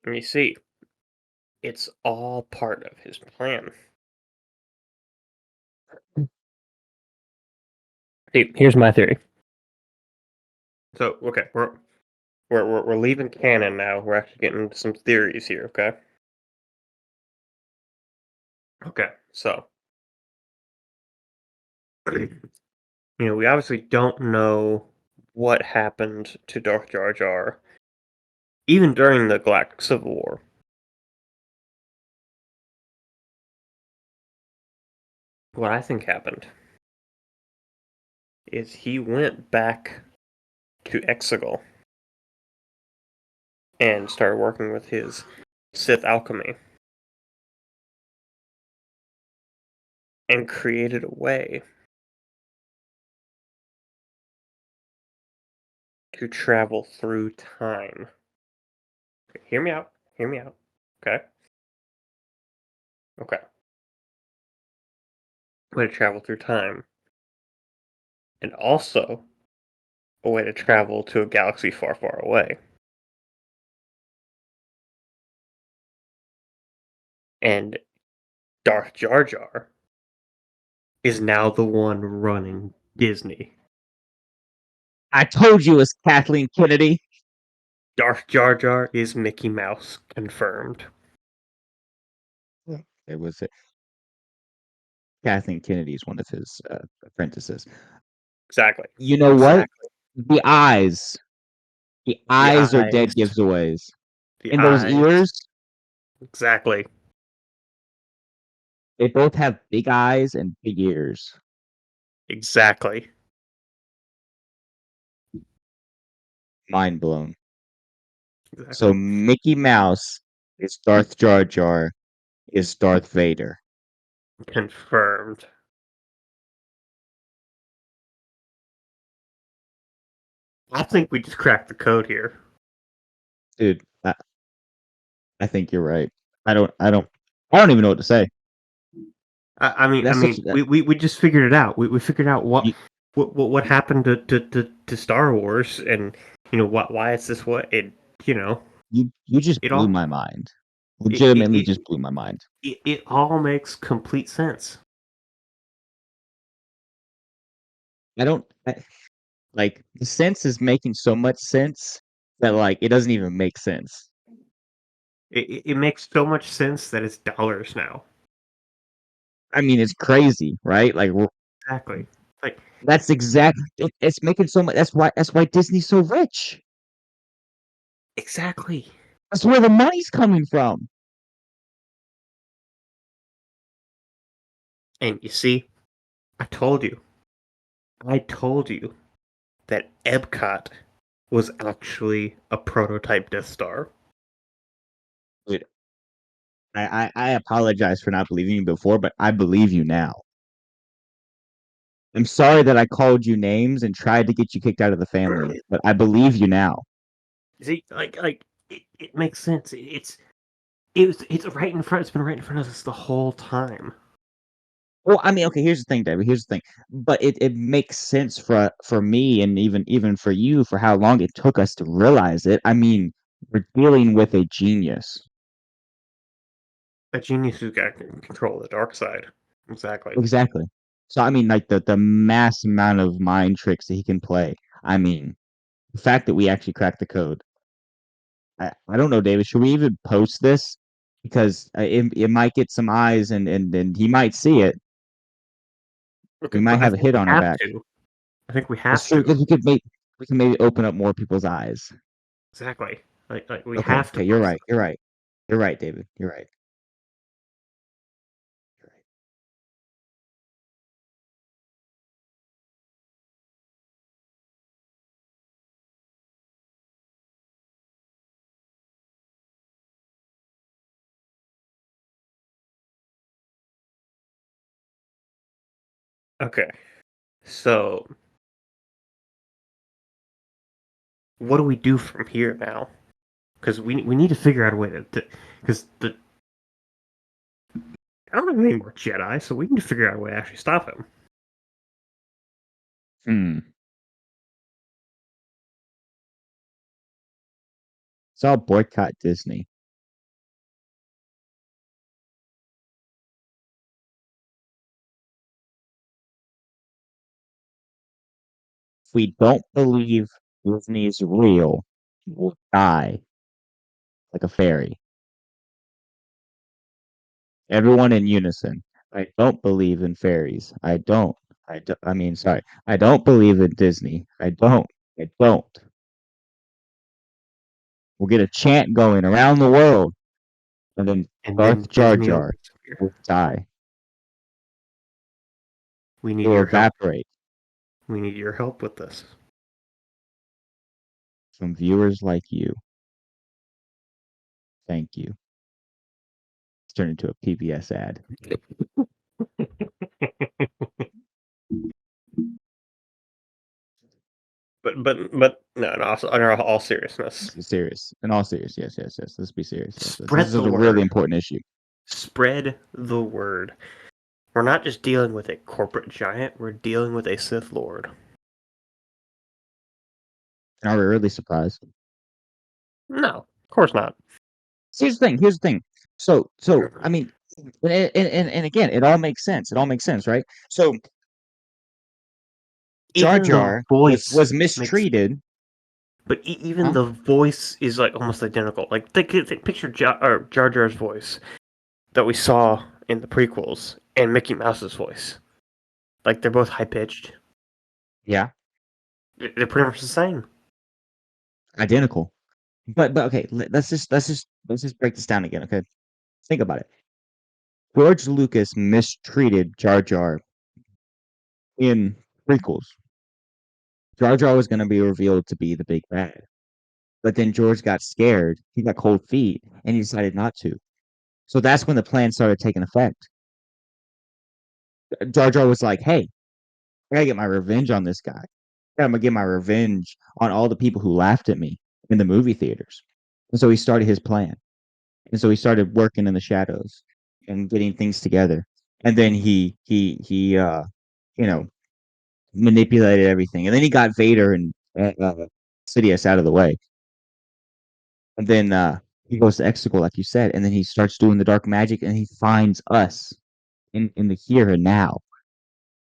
And you see, it's all part of his plan. See, here's my theory. So, okay, we're leaving canon now. We're actually getting into some theories here, okay? Okay, so we obviously don't know what happened to Darth Jar Jar, even during the Galactic Civil War. What I think happened is he went back to Exegol and started working with his Sith alchemy and created a way to travel through time. Okay, hear me out. Hear me out. Okay? Okay. Way to travel through time. And also a way to travel to a galaxy far, far away. And Darth Jar Jar is now the one running Disney. I told you it was Kathleen Kennedy. Darth Jar Jar is Mickey Mouse, confirmed. Yeah. It was Kathleen Kennedy is one of his apprentices. Exactly. You know what? Exactly. The eyes. The The eyes are dead eyes. giveaways. The And those eyes. ears, Exactly. they both have big eyes and big ears. Exactly. Mind blown. So Exactly. Mickey Mouse is Darth Jar Jar, is Darth Vader. Confirmed. I think we just cracked the code here. Dude, I think you're right. I don't even know what to say. I That's such mean, that we just figured it out. We figured out what you what happened to Star Wars, and why it's this way. You know you just it blew all my mind. it it Legitimately it, just blew my mind. it all makes complete sense. I don't like the sense is making so much sense that like it doesn't even make sense. It makes so much sense that it's dollars now. I mean, it's crazy, right? Exactly. Like That's it's making so much. That's why Disney's so rich. exactly. That's where the money's coming from. And you see, I told you. I told you that Epcot was actually a prototype Death Star. Dude, I apologize for not believing you before, but I believe you now. I'm sorry that I called you names and tried to get you kicked out of the family, but I believe you now. See, it makes sense. It's right in front. It's been right in front of us the whole time. Well, I mean, okay, here's the thing, David. Here's the thing. But it makes sense for me and even for you for how long it took us to realize it. I mean, we're dealing with a genius. A genius who's got control of the dark side. Exactly. Exactly. So I mean, like the mass amount of mind tricks that he can play. I mean, the fact that we actually cracked the code. I don't know, David. Should we even post this? Because it might get some eyes and he might see it. Okay, We might but I have a think hit we on our have back. to. I think we That's have true to. because we can maybe open up more people's eyes. Exactly. Like we Okay, have to okay, you're post right. You're right. You're right, David. You're right. Okay. So, what do we do from here now? Because we need to figure out a way to because the I don't have any more Jedi, so we need to figure out a way to actually stop him. Hmm. So I'll boycott Disney. If we don't believe Disney is real, we'll die like a fairy. Everyone in unison. I don't believe in fairies. I don't. I mean, sorry. I don't believe in Disney. I don't. I don't. We'll get a chant going around the world, and then And Darth then Jar Disney will Jar disappear. will die. We He need will your help. evaporate We need your help with this. from viewers like you. Thank you. It's turned into a PBS ad. But no, no. Also, in all seriousness, Serious. In all serious. Yes, yes, yes. Let's be serious. Yes, yes. This spread is the a really word. important issue. Spread the word. We're not just dealing with a corporate giant. We're dealing with a Sith Lord. And are we really surprised? No, of course not. So here's the thing. Here's the thing. So I mean, and again, it all makes sense. It all makes sense, right? So Jar Even the Jar voice was makes, mistreated. but even Huh? the voice is like almost identical. Like picture Jar Jar's voice that we saw in the prequels and Mickey Mouse's voice. Like they're both high pitched. Yeah, They're pretty much the same. identical. But okay, let's just break this down again. Okay, think about it. George Lucas mistreated Jar Jar in prequels. Jar Jar was going to be revealed to be the big bad, but then George got scared. He got cold feet, and he decided not to. So that's when the plan started taking effect. Jar Jar was like, "Hey, I gotta get my revenge on this guy. I'm gonna get my revenge on all the people who laughed at me in the movie theaters." And so he started his plan. And so he started working in the shadows and getting things together. And then he you know manipulated everything. And then he got Vader and Sidious out of the way. And then he goes to Exegol, like you said, and then he starts doing the dark magic, and he finds us in the here and now,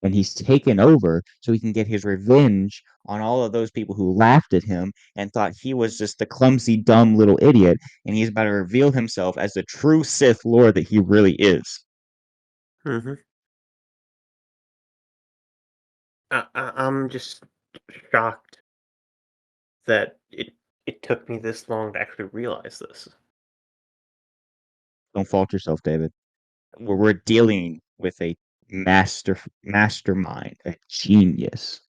and he's taken over so he can get his revenge on all of those people who laughed at him and thought he was just the clumsy, dumb little idiot. And he's about to reveal himself as the true Sith Lord that he really is. Mm-hmm. I'm just shocked that it took me this long to actually realize this. Don't fault yourself, David. We're dealing with a mastermind, a genius.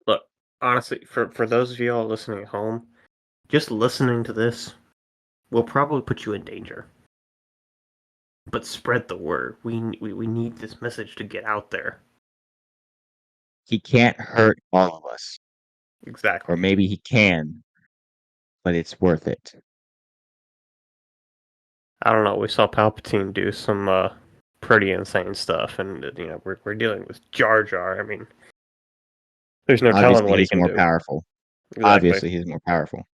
Look, honestly, for those of you all listening at home, just listening to this will probably put you in danger. But spread the word. We need this message to get out there. He can't hurt all of us, or Exactly. maybe he can, but it's worth it. I don't know. We saw Palpatine do some pretty insane stuff, and we're dealing with Jar Jar. I mean, there's no telling Obviously, what he he's can more do. powerful. Exactly. Obviously, he's more powerful.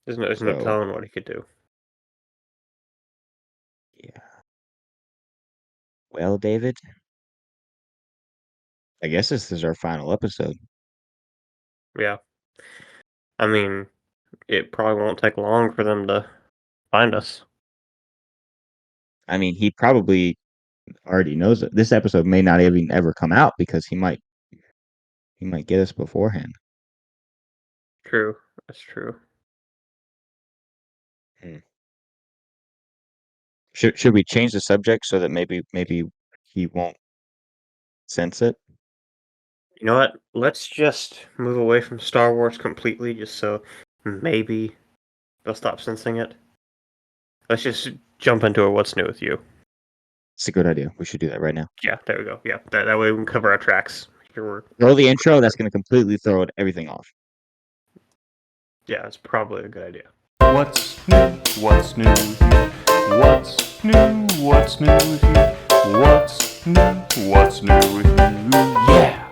There's no So, telling what he could do. yeah. Well, David, I guess this is our final episode. Yeah. I mean, it probably won't take long for them to find us. I mean, he probably already knows it. This episode may not even ever come out because he might get us beforehand. True. That's true. Hmm. Should we change the subject so that maybe he won't sense it? You know what? Let's just move away from Star Wars completely, just so maybe they'll stop sensing it. Let's just jump into a what's new with you. It's a good idea. We should do that right now. Yeah, there we go. Yeah, that way we can cover our tracks. Sure, Roll the intro. That's going to completely throw everything off. yeah, it's probably a good idea. What's new? What's new with you? What's new? What's new with you? What's new? What's new with you? Yeah!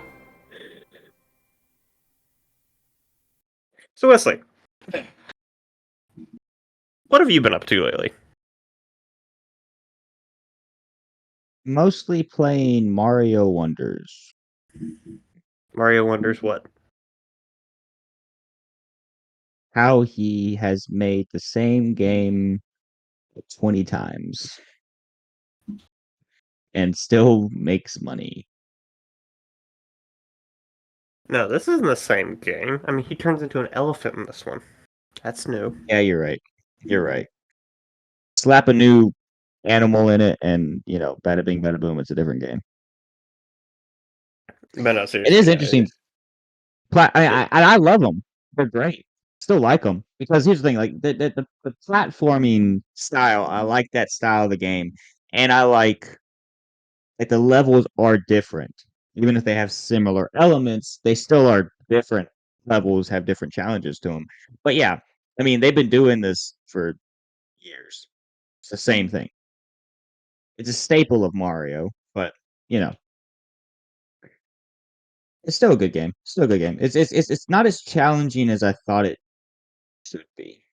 So Wesley, what have you been up to lately? Mostly playing Mario Wonders. Mario Wonders what? How he has made the same game 20 times and still makes money. No, this isn't the same game. I mean, he turns into an elephant in this one. That's new. Yeah, you're right. You're right. Slap a new animal in it, and bada bing, bada boom. It's a different game. But no, It is seriously, interesting. I love them. They're great. Still like them because here's the thing: like the platforming style. I like that style of the game, and I like the levels are different. Even if they have similar elements, they still are different. Levels have different challenges to them. But yeah, I mean they've been doing this for years. It's the same thing. It's a staple of Mario, but you know, it's still a good game. Still a good game. It's not as challenging as I thought it should be.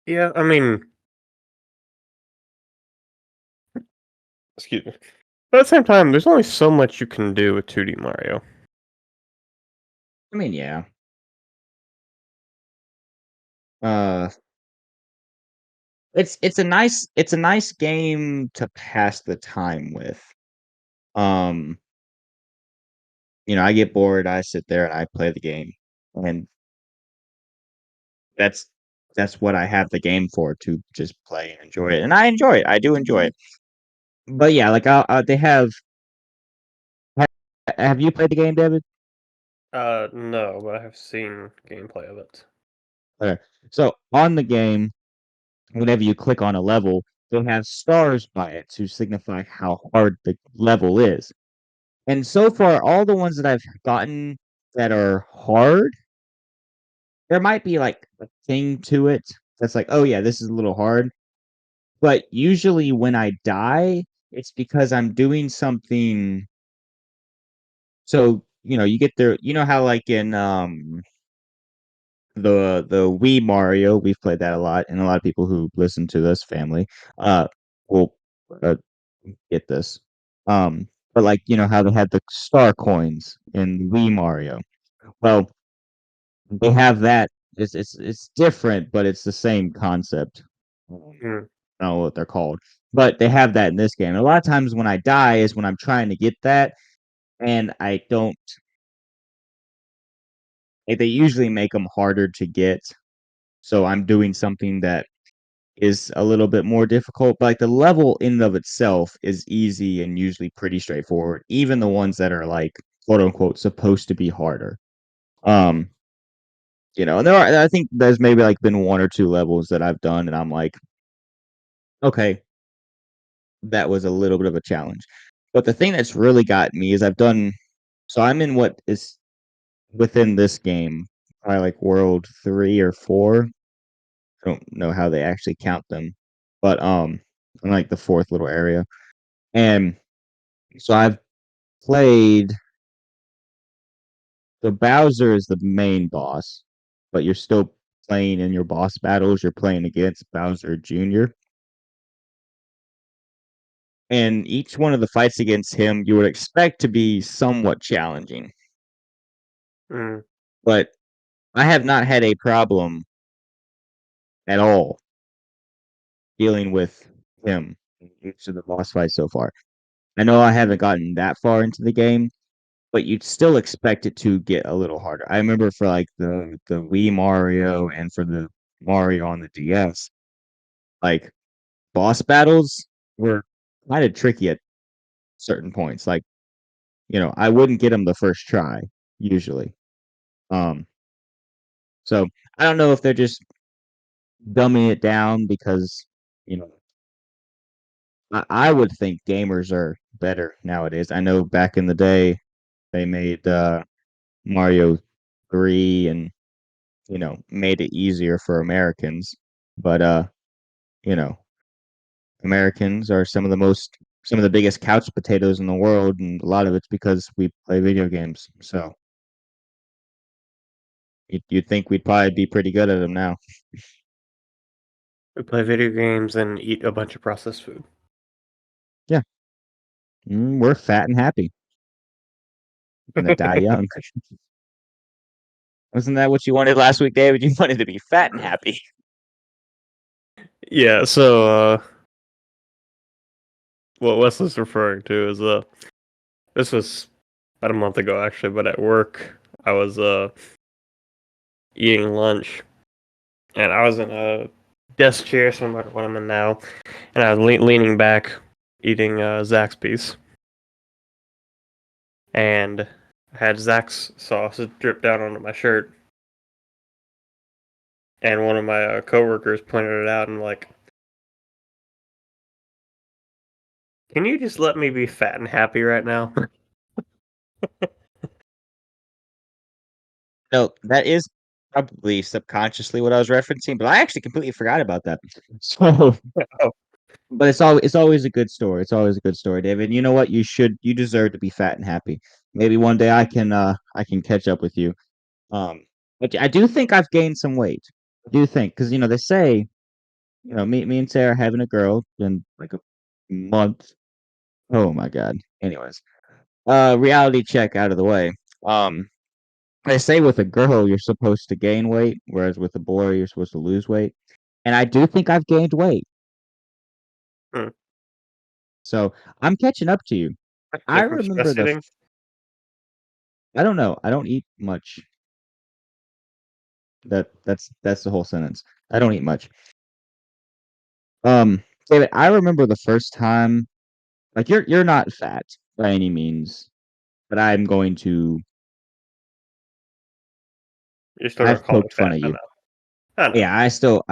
yeah, I mean, excuse me. But at the same time, there's only so much you can do with 2D Mario. I mean, yeah. Uh, it's a nice game to pass the time with. Um, I get bored, I sit there and I play the game, and that's that's what I have the game for, to just play and enjoy it, and I enjoy it. I do enjoy it. But yeah, like they have you played the game, David? No, but I have seen gameplay of it. Okay. So on the game, whenever you click on a level, they have stars by it to signify how hard the level is. And so far, all the ones that I've gotten that are hard, there might be like a thing to it that's like, oh yeah, this is a little hard. But usually when I die, it's because I'm doing something. So, you get there, how like in the Wii Mario, we've played that a lot, and a lot of people who listen to this family will uh, get this. But like, how they had the star coins in Wii Mario. Well, they have that. It's different, but it's the same concept. Hmm. I don't know what they're called, but they have that in this game. And a lot of times when I die is when I'm trying to get that, and I don't. They usually make them harder to get, so I'm doing something that is a little bit more difficult. But like the level in and of itself is easy and usually pretty straightforward. Even the ones that are like quote unquote supposed to be harder. Um, and I think there's maybe like been one or two levels that I've done, and I'm like, okay, that was a little bit of a challenge. But the thing that's really got me is so I'm in what is within this game, probably like world 3 or 4. I don't know how they actually count them, but I'm like the fourth little area. And so I've played. So Bowser is the main boss, but you're still playing in your boss battles. You're playing against Bowser Jr. And each one of the fights against him you would expect to be somewhat challenging. Mm. But I have not had a problem at all dealing with him in each of the boss fights so far. I know I haven't gotten that far into the game, but you'd still expect it to get a little harder. I remember for like the Wii Mario and for the Mario on the DS, like boss battles were kind of tricky at certain points. Like, I wouldn't get them the first try usually. Um, so I don't know if they're just dumbing it down because you know I would think gamers are better nowadays. I know back in the day they made Mario 3 and made it easier for Americans, but you know Americans are some of the biggest couch potatoes in the world, and a lot of it's because we play video games. So you'd think we'd probably be pretty good at them now. We play video games and eat a bunch of processed food. Yeah, we're fat and happy. Gonna die young. Wasn't that what you wanted last week, David? You wanted to be fat and happy. Yeah, so what Wesley's referring to is this was about a month ago actually, but at work I was eating lunch and I was in a desk chair similar to what I'm in now, and I was leaning back eating Zaxby's, and I had Zax sauce drip down onto my shirt, and one of my coworkers pointed it out and like, can you just let me be fat and happy right now? No, that is probably subconsciously what I was referencing, but I actually completely forgot about that. So, Oh, but it's always a good story. It's always a good story, David. You know what? You deserve to be fat and happy. Maybe one day I can catch up with you. But I do think I've gained some weight. I do think because they say me and Sarah having a girl in like a month. Oh my god. Anyways, reality check out of the way. Um, they say with a girl you're supposed to gain weight, whereas with a boy you're supposed to lose weight. And I do think I've gained weight. hmm. So I'm catching up to you. Is I it from remember stress eating? I don't know. I don't eat much. That's the whole sentence. I don't eat much. David, I remember the first time, like you're not fat by any means, but You're still gonna I've call me poked fun fat, at I you. know. I know. Yeah, I still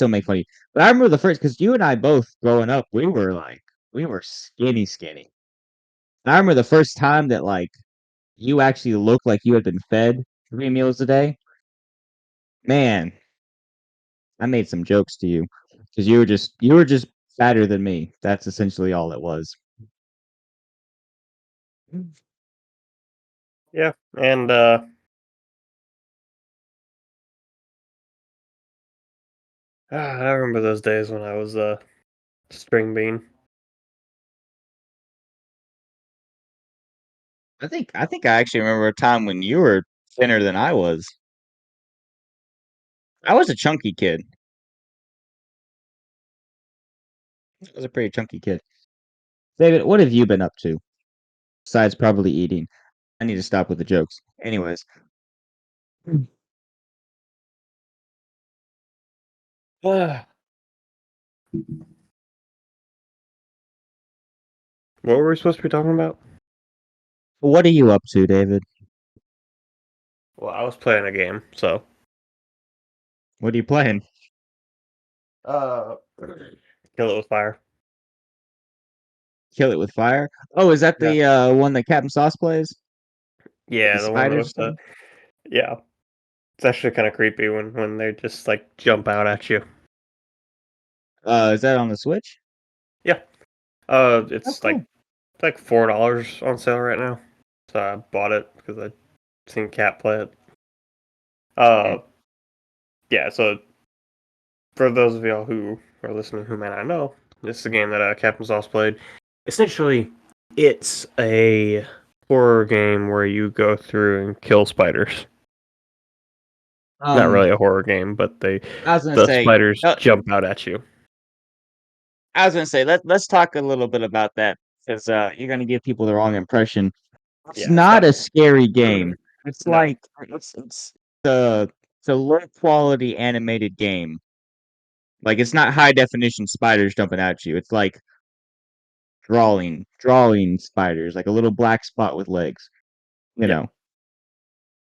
make fun of you. But I remember the first because you and I both growing up, we were skinny, skinny. And I remember the first time that like you actually looked like you had been fed 3 meals a day. Man, I made some jokes to you because you were just fatter than me. That's essentially all it was. Yeah, and I remember those days when I was string bean. I think I actually remember a time when you were thinner than I was. I was a chunky kid. I was a pretty chunky kid. David, what have you been up to besides probably eating? I need to stop with the jokes. Anyways, What were we supposed to be talking about? what are you up to, David? Well, I was playing a game, so What are you playing? uh, kill it with fire. Kill it with fire? Oh, is that Yeah, the one that Captain Sauce plays with the yeah, the one spiders with or something? yeah. It's actually kind of creepy when they just like jump out at you. Is that on the Switch? Yeah, Oh, it's like $4 on sale right now, so I bought it because I seen Cat play it. cool. Uh, yeah. So for those of y'all who are listening who may not know, this is a game that Captain Sauce played. Essentially, it's a horror game where you go through and kill spiders. Not Um, really a horror game, but I was gonna the say, spiders jump out at you. let's talk a little bit about that because you're gonna give people the wrong impression. It's Yeah, it's not not. a scary game. It's No, like it's the it's a low quality animated game. Like it's not high definition spiders jumping at you. It's like drawing spiders, like a little black spot with legs. You yeah, know,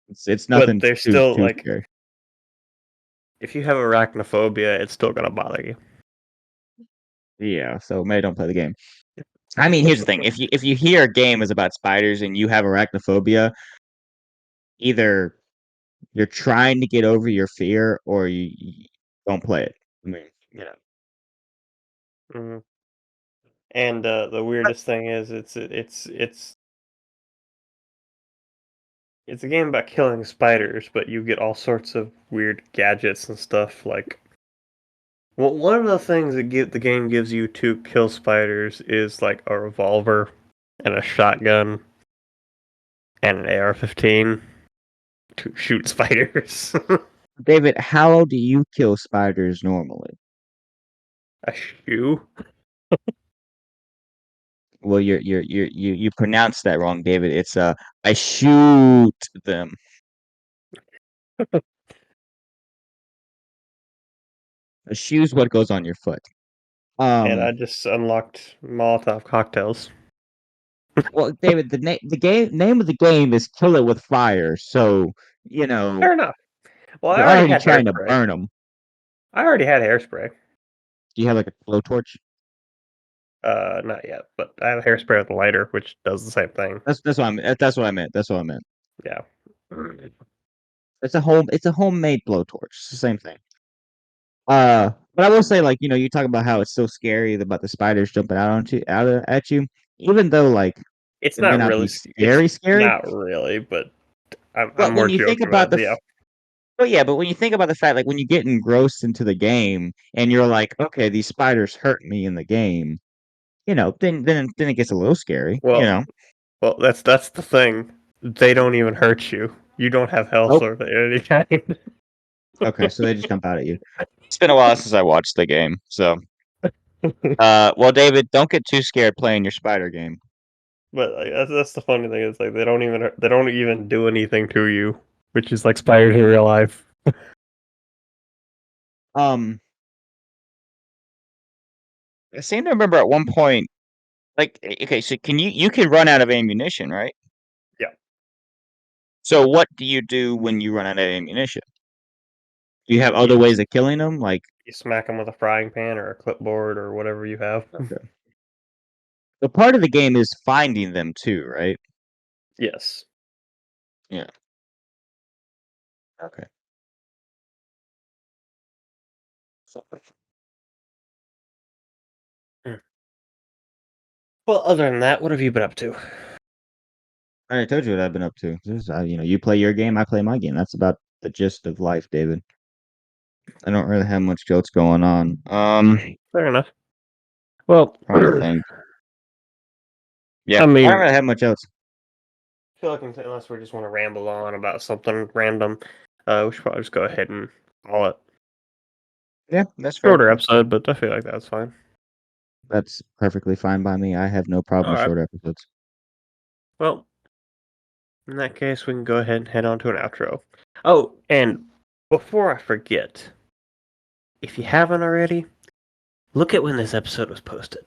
it's but nothing they're too still too like scary. if you have arachnophobia, it's still gonna bother you. Yeah, so maybe don't play the game. I mean, here's the thing: if you hear a game is about spiders and you have arachnophobia, either you're trying to get over your fear or you don't play it. I mean, Mhm. And the weirdest thing is, it's a game about killing spiders, but you get all sorts of weird gadgets and stuff. Like, well, one of the things that the game gives you to kill spiders is like a revolver and a shotgun and an AR-15 to shoot spiders. David, how do you kill spiders normally? A shoe? Well, you pronounced that wrong, David. It's I shoot them. A shoe's what goes on your foot. And I just unlocked Molotov cocktails. Well, David, the name of the game is Kill It with Fire, so Fair enough. Well, I you're already already had trying to hairspray. burn them. I already had hairspray. Do you have like a blowtorch? Not yet, but I have hairspray with a lighter, which does the same thing. That's what I meant. That's what I meant. That's what I meant. Yeah. It's a homemade blowtorch. It's the same thing. But I will say, like, you talk about how it's so scary about the spiders jumping at you, even though like It's it may not not really. be It's scary. not really, but I'm But more when you think joking about about it. Yeah. but when you think about the fact, like when you get engrossed into the game and you're like, okay, these spiders hurt me in the game, then it gets a little scary. Well, that's the thing. They don't even hurt you. You don't have health Nope. or any kind. Okay, so they just jump out at you. It's been a while since I watched the game, so well, David, don't get too scared playing your spider game. But like, that's the funny thing is like they don't even do anything to you, which is like spiders in real life. Um, I seem to remember at one point, like, okay, so you can run out of ammunition, right? Yeah. So what do you do when you run out of ammunition? Do you have other You ways of killing them? Like, you smack them with a frying pan or a clipboard or whatever you have. okay. The part of the game is finding them too, right? Yes. Yeah. Okay. Well, other than that, what have you been up to? I already told you what I've been up to. You play your game, I play my game. That's about the gist of life, David. I don't really have much else going on. Fair enough. Well, Trying to think. Yeah, I I mean, don't really have much else. I feel like unless we just want to ramble on about something random, we should probably just go ahead and call it. Yeah, that's fair. Shorter episode, but I feel like that's fine. That's perfectly fine by me. I have no problem with Alright. short episodes. Well, in that case, we can go ahead and head on to an outro. Oh, and before I forget, if you haven't already, look at when this episode was posted.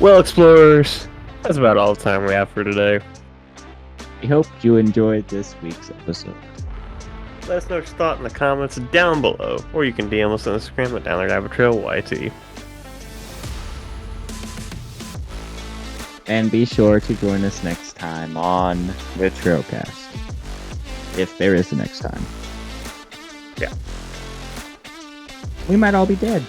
Well, explorers, that's about all the time we have for today. We hope you enjoyed this week's episode. Let us know what you thought in the comments down below, or you can DM us on Instagram at DownTheRabbitTrailYT. And be sure to join us next time on the Trailcast. If there is a next time. Yeah. We might all be dead.